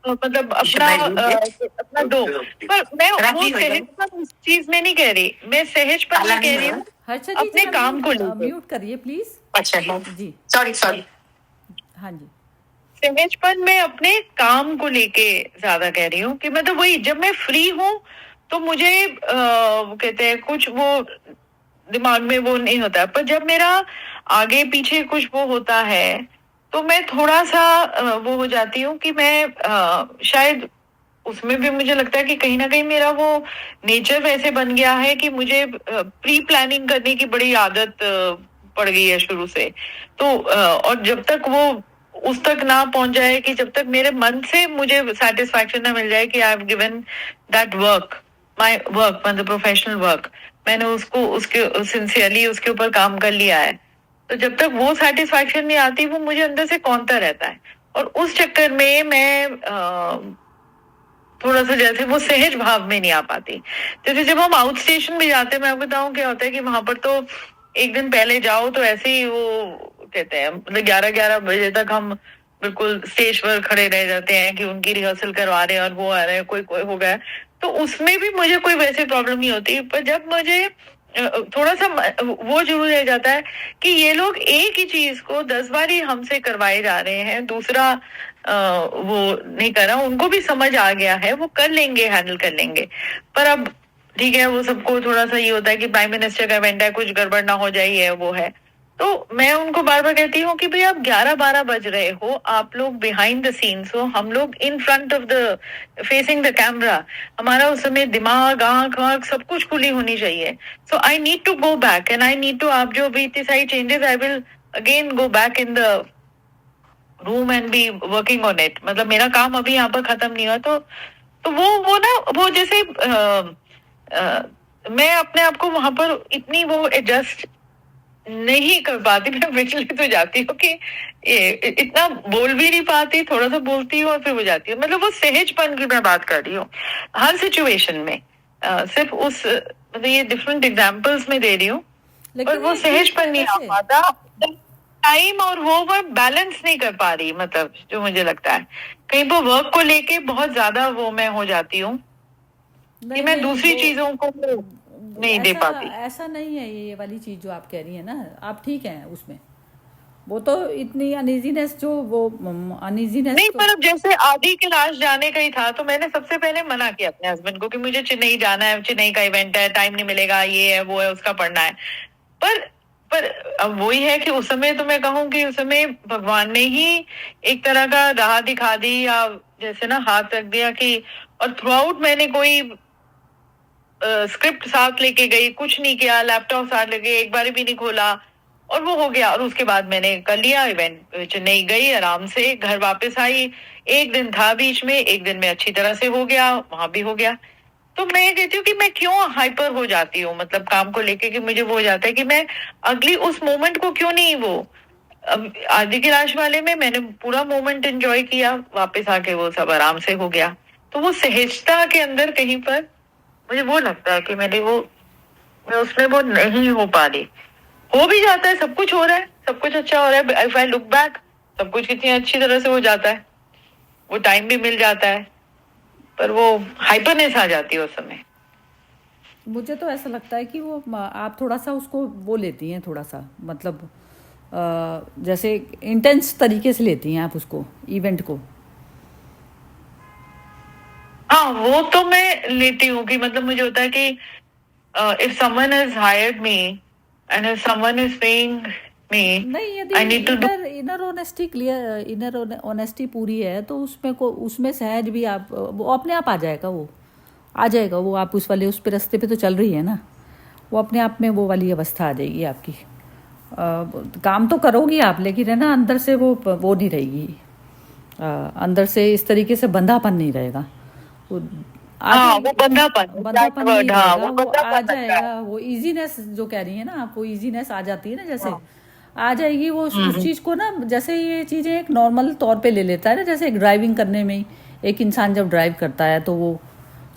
मतलब अपना दो. पर मैं वो सहजपन उस चीज में नहीं कह रही, मैं सहजपन में कह रही हूँ अपने काम को लेकर. म्यूट करिए प्लीज. अच्छा जी, सॉरी. हाँ जी. सहजपन में अपने काम को लेके ज्यादा कह रही हूँ कि मतलब वही, जब मैं फ्री हूँ तो मुझे कहते हैं कुछ वो दिमाग में वो नहीं होता. पर जब मेरा आगे पीछे कुछ वो होता है तो मैं थोड़ा सा वो हो जाती हूँ कि मैं शायद उसमें भी मुझे लगता है कि कहीं ना कहीं मेरा वो नेचर वैसे बन गया है कि मुझे प्री प्लानिंग करने की बड़ी आदत पड़ गई है शुरू से. तो और जब तक वो उस तक ना पहुंच जाए कि जब तक मेरे मन से मुझे सेटिस्फैक्शन ना मिल जाए कि I have given that work, my work मतलब प्रोफेशनल वर्क, मैंने उसको उसके सिंसियरली उसके ऊपर काम कर लिया है, तो जब तक वो सेटिस्फैक्शन नहीं आती वो मुझे अंदर से कौंधता रहता है। और उस चक्कर में मैं थोड़ा सा जैसे वो सहज भाव में नहीं आ पाती। जैसे जब हम आउट स्टेशन भी जाते हैं, मैं आपको बताऊं क्या होता है कि वहां पर तो एक दिन पहले जाओ तो ऐसे ही वो कहते हैं मतलब 11-11 बजे तक हम बिल्कुल स्टेज पर खड़े रह जाते हैं कि उनकी रिहर्सल करवा रहे हैं और वो आ रहे हैं, कोई कोई हो गया, तो उसमें भी मुझे कोई वैसे प्रॉब्लम नहीं होती। पर जब मुझे थोड़ा सा वो जरूर रह जाता है कि ये लोग एक ही चीज को 10 बार ही हमसे करवाए जा रहे हैं, दूसरा वो नहीं कर रहा, उनको भी समझ आ गया है, वो कर लेंगे, हैंडल कर लेंगे। पर अब ठीक है, वो सबको थोड़ा सा ये होता है कि प्राइम मिनिस्टर का इवेंट है, कुछ गड़बड़ ना हो जाए, ये वो है। तो मैं उनको बार बार कहती हूँ कि भाई आप 11-12 बज रहे हो, आप लोग बिहाइंड द सीन्स हो, हम लोग in front of the facing the camera, हमारा उस समय दिमाग, आंख वाँख सब कुछ खुली होनी चाहिए। So I need to go back and I need to, आप जो भी इतनी सारी changes, I will again go back in the room and be working on it. मतलब मेरा काम अभी यहाँ पर खत्म नहीं हुआ, तो वो ना वो जैसे मैं अपने आप को वहां पर इतनी वो एडजस्ट नहीं कर पाती, मैं विचलित हो जाती हूँ कि इतना बोल भी नहीं पाती, थोड़ा सा बोलती हूँ और फिर हो जाती हूँ। मतलब वो सहजपन की मैं बात कर रही हूँ हर सिचुएशन में, सिर्फ उस मतलब ये डिफरेंट एग्जांपल्स में दे रही हूँ, पर वो सहजपन नहीं आ पाता, टाइम और वो बैलेंस नहीं कर पा रही। मतलब जो मुझे लगता है कहीं पर वर्क को लेके बहुत ज्यादा वो मैं हो जाती हूँ कि मैं दूसरी चीजों को नहीं दे पाती। ऐसा नहीं है ये वाली चीज जो आप कह रही है ना, आप ठीक है उसमें, वो तो इतनी अनइजीनेस जो वो अनइजीनेस नहीं, तो... पर अब जैसे आदि के लाश जाने का ही था तो मैंने सबसे पहले मना किया अपने हस्बैंड को कि मुझे चेन्नई जाना है, चेन्नई का इवेंट है, टाइम नहीं मिलेगा, ये है वो है, उसका पढ़ना है। पर अब वही है कि उस समय तो मैं कहूँ कि उस समय भगवान ने ही एक तरह का राह दिखा दी, या जैसे ना हाथ रख दिया कि, और थ्रू आउट मैंने कोई स्क्रिप्ट साथ लेके गई, कुछ नहीं किया, लैपटॉप साथ लेके एक बार भी नहीं खोला, और वो हो गया। और उसके बाद मैंने कर लिया इवेंट, चेन्नई गई, आराम से घर वापस आई, एक दिन था बीच में, एक दिन में अच्छी तरह से हो गया, वहां भी हो गया। तो मैं ये कहती हूँ कि मैं क्यों हाइपर हो जाती हूँ, मतलब काम को लेके, कि मुझे वो हो जाता है कि मैं अगली उस मोमेंट को क्यों नहीं वो, अब आदि की लाश वाले में मैंने पूरा मोमेंट एंजॉय किया, वापस आके वो सब आराम से हो गया। तो वो सहजता के अंदर कहीं पर मुझे वो लगता है कि मैं उसमें वो नहीं हो पा रही। हो भी जाता है, सब कुछ हो रहा है, सब कुछ अच्छा हो रहा है, इफ आई लुक बैक सब कुछ कितनी अच्छी तरह से हो जाता है, वो टाइम भी मिल जाता है, पर वो हाइपरनेस आ जाती है उस समय। मुझे तो ऐसा लगता है कि वो आप थोड़ा सा उसको वो लेती हैं, थोड़ा सा मतलब जैसे इंटेंस तरीके से लेती हैं आप उसको, इवेंट को। हाँ, वो तो मैं लेती हूँ कि मतलब मुझे होता है कि if someone has hired me and if someone is paying me, नहीं, I need to do. Inner honesty clear, inner honesty पूरी है तो उसमें सहज भी आप, वो अपने आप आ जाएगा, वो आ जाएगा, वो आप उस वाले उस पे रास्ते पे तो चल रही है ना, वो अपने आप में वो वाली अवस्था आ जाएगी आपकी। काम तो करोगी आप, लेकिन है ना अंदर से वो नहीं रहेगी, अंदर से इस तरीके से बंधापन नहीं रहेगा, वो वो बंधापन नहीं रहेगा, वो आ जाएगा, वो इजीनेस जो कह रही है ना आप, वो इजीनेस आ जाती है ना, जैसे आ जाएगी वो उस चीज को ना, जैसे ये चीजें एक नॉर्मल तौर पे ले लेता है ना, जैसे ड्राइविंग करने में ही एक इंसान जब ड्राइव करता है तो वो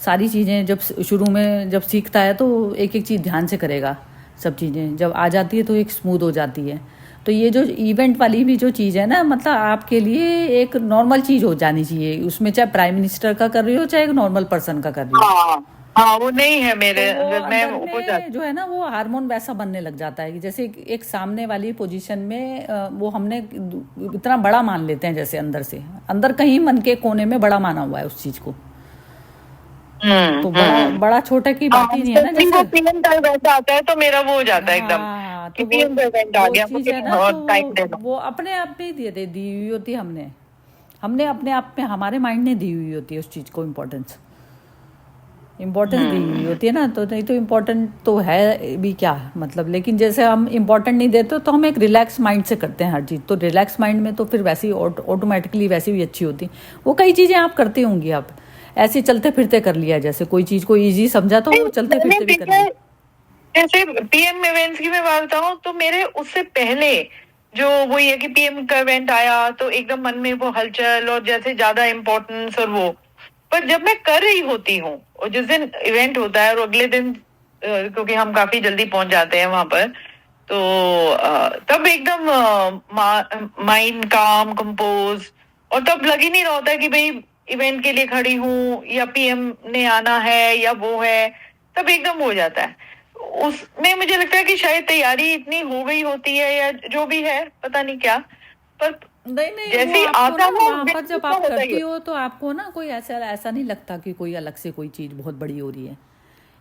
सारी चीजें जब शुरू में जब सीखता है तो एक एक चीज ध्यान से करेगा, सब चीजें जब आ जाती है तो एक स्मूथ हो जाती है। तो ये जो इवेंट वाली भी जो चीज़ है ना, मतलब आपके लिए एक नॉर्मल चीज़ हो जानी चाहिए उसमें, चाहे प्राइम मिनिस्टर का कर रही हो चाहे एक नॉर्मल पर्सन का कर रही हो। हाँ, वो नहीं है मेरे तो वो अंदर, मैं अंदर में जो है ना वो हार्मोन वैसा बनने लग जाता है कि जैसे एक सामने वाली पोजीशन में वो हमने इतना बड़ा मान लेते हैं, जैसे अंदर से, अंदर कहीं मन के कोने में बड़ा माना हुआ है उस चीज को। तो बड़ा छोटा की बात ही नहीं है ना, जैसे पीएम का इवेंट आता है तो मेरा वो हो जाता है एकदम, तो पीएम का इवेंट आ गया, चीज है ना, तो वो अपने आप में दी हुई होती है, हमने अपने आप में, हमारे माइंड ने दी हुई होती है उस चीज को इम्पोर्टेंस। इम्पोर्टेंस दी हुई होती है ना, तो नहीं तो इम्पोर्टेंट तो है भी क्या मतलब, लेकिन जैसे हम इम्पोर्टेंट नहीं देते तो हम एक रिलैक्स माइंड से करते हैं हर चीज़, तो रिलैक्स माइंड में तो फिर वैसी ऑटोमेटिकली वैसी भी अच्छी होती। वो कई चीज़ें आप करती होंगी, आप ऐसे चलते फिरते कर लिया, जैसे कोई चीज़ को ईजी समझा तो वो चलते फिरते भी कर लिया। जैसे पीएम इवेंट्स की मैं बात बताऊं तो मेरे उससे पहले जो वो ये कि पीएम का इवेंट आया तो एकदम मन में वो हलचल और जैसे ज्यादा इम्पोर्टेंस और वो, पर जब मैं कर रही होती हूँ और जिस दिन इवेंट होता है और अगले दिन क्योंकि हम काफी जल्दी पहुंच जाते हैं वहां पर, तो तब एकदम माइंड काम कंपोज, और तब लग ही नहीं रहा होता है कि भाई इवेंट के लिए खड़ी हूँ या पीएम ने आना है या वो है, तब एकदम हो जाता है। उसमें मुझे लगता है कि शायद तैयारी इतनी हो गई होती है या जो भी है पता नहीं क्या, पर नहीं जैसे वो आपको आता ना है वहाँ पर जब तो आप होता ही करती है। हो तो आपको ना कोई ऐसा नहीं लगता कि कोई अलग से कोई चीज़ बहुत बड़ी हो रही है।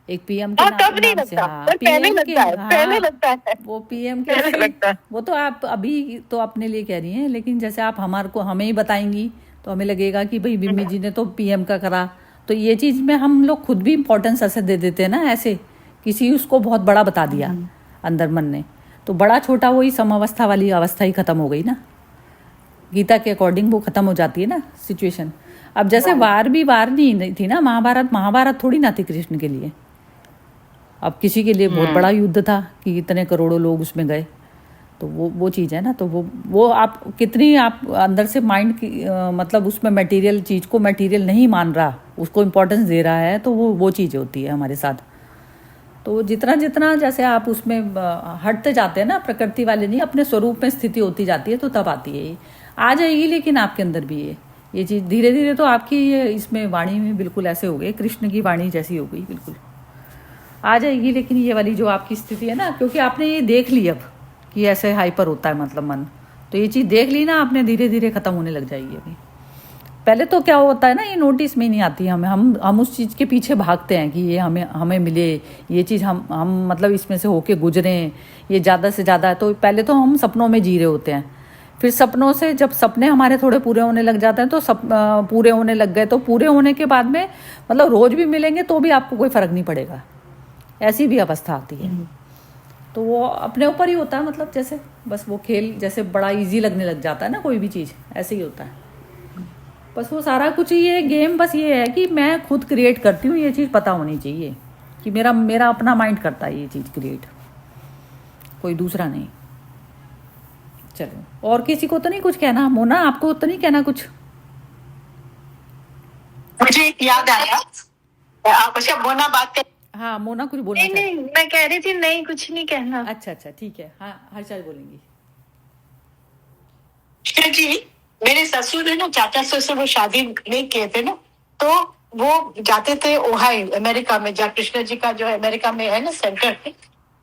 एक पीएम के हाँ तब नहीं नाम से, लगता, हाँ पर पहले पीएम के, लगता है, पहले हाँ लगता है, वो पीएम के पहले ऐसे लगता है। वो तो आप अभी तो अपने लिए कह रही हैं, लेकिन जैसे आप हमें ही बताएंगी तो हमें लगेगा कि भाई बिम्मी जी ने तो पीएम का करा, तो ये चीज़ में हम लोग खुद भी इम्पोर्टेंस ऐसे दे देते हैं ना, ऐसे किसी उसको बहुत बड़ा बता दिया अंदर मन ने, तो बड़ा छोटा वही समावस्था वाली अवस्था ही खत्म हो गई ना, गीता के अकॉर्डिंग वो खत्म हो जाती है ना सिचुएशन। अब जैसे वार भी वार नहीं थी ना, महाभारत थोड़ी ना थी कृष्ण के लिए, अब किसी के लिए बहुत बड़ा युद्ध था कि इतने करोड़ों लोग उसमें गए, तो वो चीज़ है ना, तो वो आप कितनी आप अंदर से माइंड की मतलब उसमें मटेरियल चीज़ को मटेरियल नहीं मान रहा, उसको इम्पोर्टेंस दे रहा है, तो वो चीज़ होती है हमारे साथ। तो जितना जितना जैसे आप उसमें हटते जाते हैं ना, प्रकृति वाले नहीं, अपने स्वरूप में स्थिति होती जाती है, तो तब आती है ये, आ जाएगी। लेकिन आपके अंदर भी ये चीज़ धीरे धीरे तो आपकी ये इसमें वाणी में बिल्कुल ऐसे हो गए, कृष्ण की वाणी जैसी हो गई, बिल्कुल आ जाएगी। लेकिन ये वाली जो आपकी स्थिति है ना, क्योंकि आपने ये देख ली अब कि ऐसे हाइपर होता है मतलब मन, तो ये चीज़ देख ली ना आपने, धीरे धीरे ख़त्म होने लग जाएगी। अभी पहले तो क्या होता है ना, ये नोटिस में नहीं आती हमें, हम उस चीज़ के पीछे भागते हैं कि ये हमें मिले, ये चीज़ हम मतलब इसमें से होके गुजरें, ये ज़्यादा से ज़्यादा है। तो पहले तो हम सपनों में जी रहे होते हैं, फिर सपनों से जब सपने हमारे थोड़े पूरे होने लग जाते हैं, तो पूरे होने लग गए, तो पूरे होने के बाद में मतलब रोज़ भी मिलेंगे तो भी आपको कोई फ़र्क नहीं पड़ेगा, ऐसी भी अवस्था आती है। तो वो अपने ऊपर ही होता है, मतलब जैसे बस वो खेल जैसे बड़ा इजी लगने लग जाता है ना, कोई भी चीज़ ऐसे ही होता है। बस वो सारा कुछ ये गेम बस ये है कि मैं खुद क्रिएट करती हूँ, ये चीज़ पता होनी चाहिए कि मेरा अपना माइंड करता है ये चीज़ क्रिएट, कोई दूसरा नहीं। चलो, और किसी को तो नहीं कुछ कहना? मोना, आपको तो नहीं कहना कुछ? मुझे याद आया, आप अच्छा मोना बात कर। हाँ मोना कुछ बोलना नहीं चाहती? नहीं, मैं कह रही थी नहीं, कुछ नहीं कहना। अच्छा ठीक है, हाँ हर्षा बोलेंगी। कृष्ण जी, मेरे ससुर है ना, चाचा ससुर वो शादी नहीं किए थे ना, तो वो जाते थे ओहायो अमेरिका में, जहाँ कृष्ण जी का जो अमेरिका में है ना सेंटर,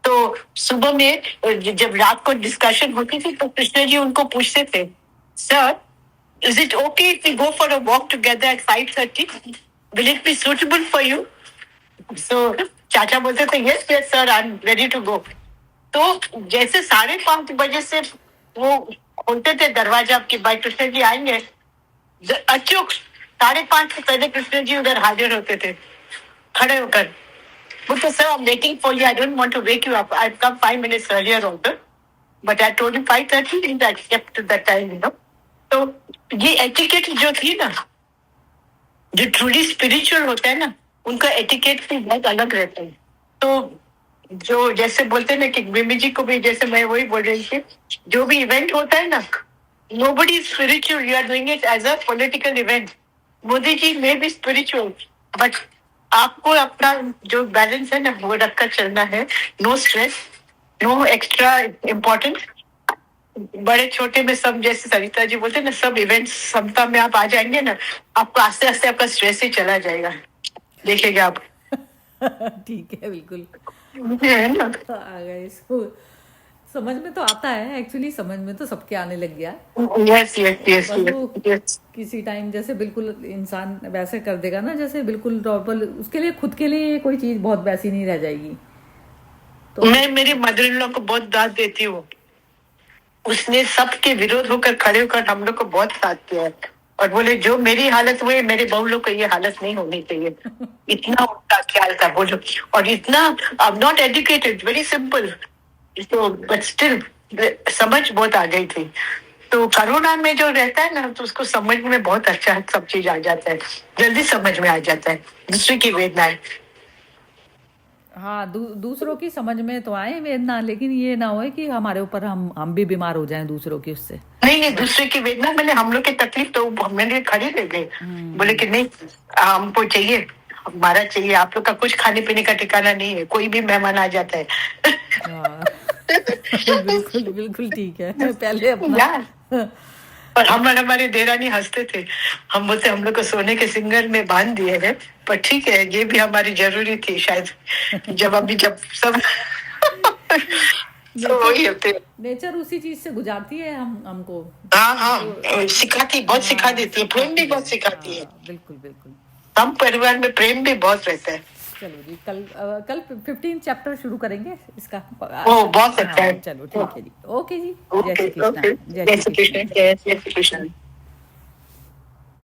तो सुबह में जब रात को डिस्कशन होती थी तो कृष्ण जी उनको पूछते थे, sir is it okay if we go for a walk together at 5:30, will it be suitable for you? So चाचा बोलते थे yes yes sir, I am ready to go. तो जैसे 5:30 बजे से वो खोलते थे दरवाजा कि भाई कृष्ण जी आएंगे, अचूक 5:30 से पहले कृष्ण जी उधर हाजिर होते थे खड़े होकर। बोलते sir I am waiting for you, I don't want to wake you up, I have come 5 minutes earlier also, but I told you 5:30 and I kept to that time, you know. तो ये एटिकेट जो थी ना, जो ट्रूली स्पिरिचुअल होता है ना, उनका एटिकेट भी बहुत अलग रहता है। तो जो जैसे बोलते हैं ना कि बिम्मी जी को भी, जैसे मैं वही बोल रही थी, जो भी इवेंट होता है ना, nobody is spiritual, you are doing it as a political event. Modi ji में भी स्पिरिचुअल, बट आपको अपना जो बैलेंस है ना वो रखकर चलना है। No stress, no extra importance, बड़े छोटे में सब, जैसे सरिता जी बोलते हैं ना, सब इवेंट्स समता में आप आ जाएंगे ना, आपको आस्ते आस्ते आपका स्ट्रेस ही चला जाएगा, देखिएगा आप। ठीक है, बिल्कुल है ना? आ गए इसको समझ में तो आता है, एक्चुअली समझ में तो सबके आने लग गया। यस यस यस बस वो यस। किसी टाइम जैसे बिल्कुल इंसान वैसे कर देगा ना, जैसे बिल्कुल नॉर्मल, उसके लिए खुद के लिए कोई चीज बहुत वैसी नहीं रह जाएगी। तो मैं मेरी मदर इन लॉ को बहुत दाद देती हूँ, उसने सबके विरोध होकर खड़े होकर हम लोग को बहुत साथ किया है। और बोले जो मेरी हालत हुई मेरे बहू लोग को ये हालत नहीं होनी चाहिए। इतना उनका ख्याल था वो लोग, और इतना नॉट एजुकेटेड, वेरी सिंपल, तो बट स्टिल समझ बहुत आ गई थी। तो करुणा में जो रहता है ना, तो उसको समझ में बहुत अच्छा सब चीज आ जाता है, जल्दी समझ में आ जाता है दूसरे की वेदनाएं। हाँ, दूसरों की समझ में तो आए वेदना, लेकिन ये ना हो कि हमारे ऊपर हम भी बीमार हो जाएं दूसरों की उससे। नहीं, दूसरे की वेदना मैंने हम लोग की तकलीफ तो मैंने खड़ी ले गई, बोले कि नहीं हमको चाहिए, हमारा चाहिए, आप लोग का कुछ खाने पीने का ठिकाना नहीं है, कोई भी मेहमान आ जाता है। हाँ, बिल्कुल बिल्कुल ठीक है। पहले अपना यार, और हमारे देरानी हंसते थे, हम बोलते हम लोग को सोने के सिंगर में बांध दिए हैं, पर ठीक है ये भी हमारी जरूरी थी शायद, जब सब तो वही होते। नेचर उसी चीज से गुजारती है हमको। हाँ, सिखाती, बहुत सिखा देती है, प्रेम भी बहुत सिखाती है। बिल्कुल बिल्कुल। हम परिवार में प्रेम भी बहुत रहता है। चलो जी, कल 15 चैप्टर शुरू करेंगे इसका। ओ बहुत अच्छा है। चलो ठीक है जी, ओके जी, ओके, जय श्री कृष्ण। जय श्री कृष्ण।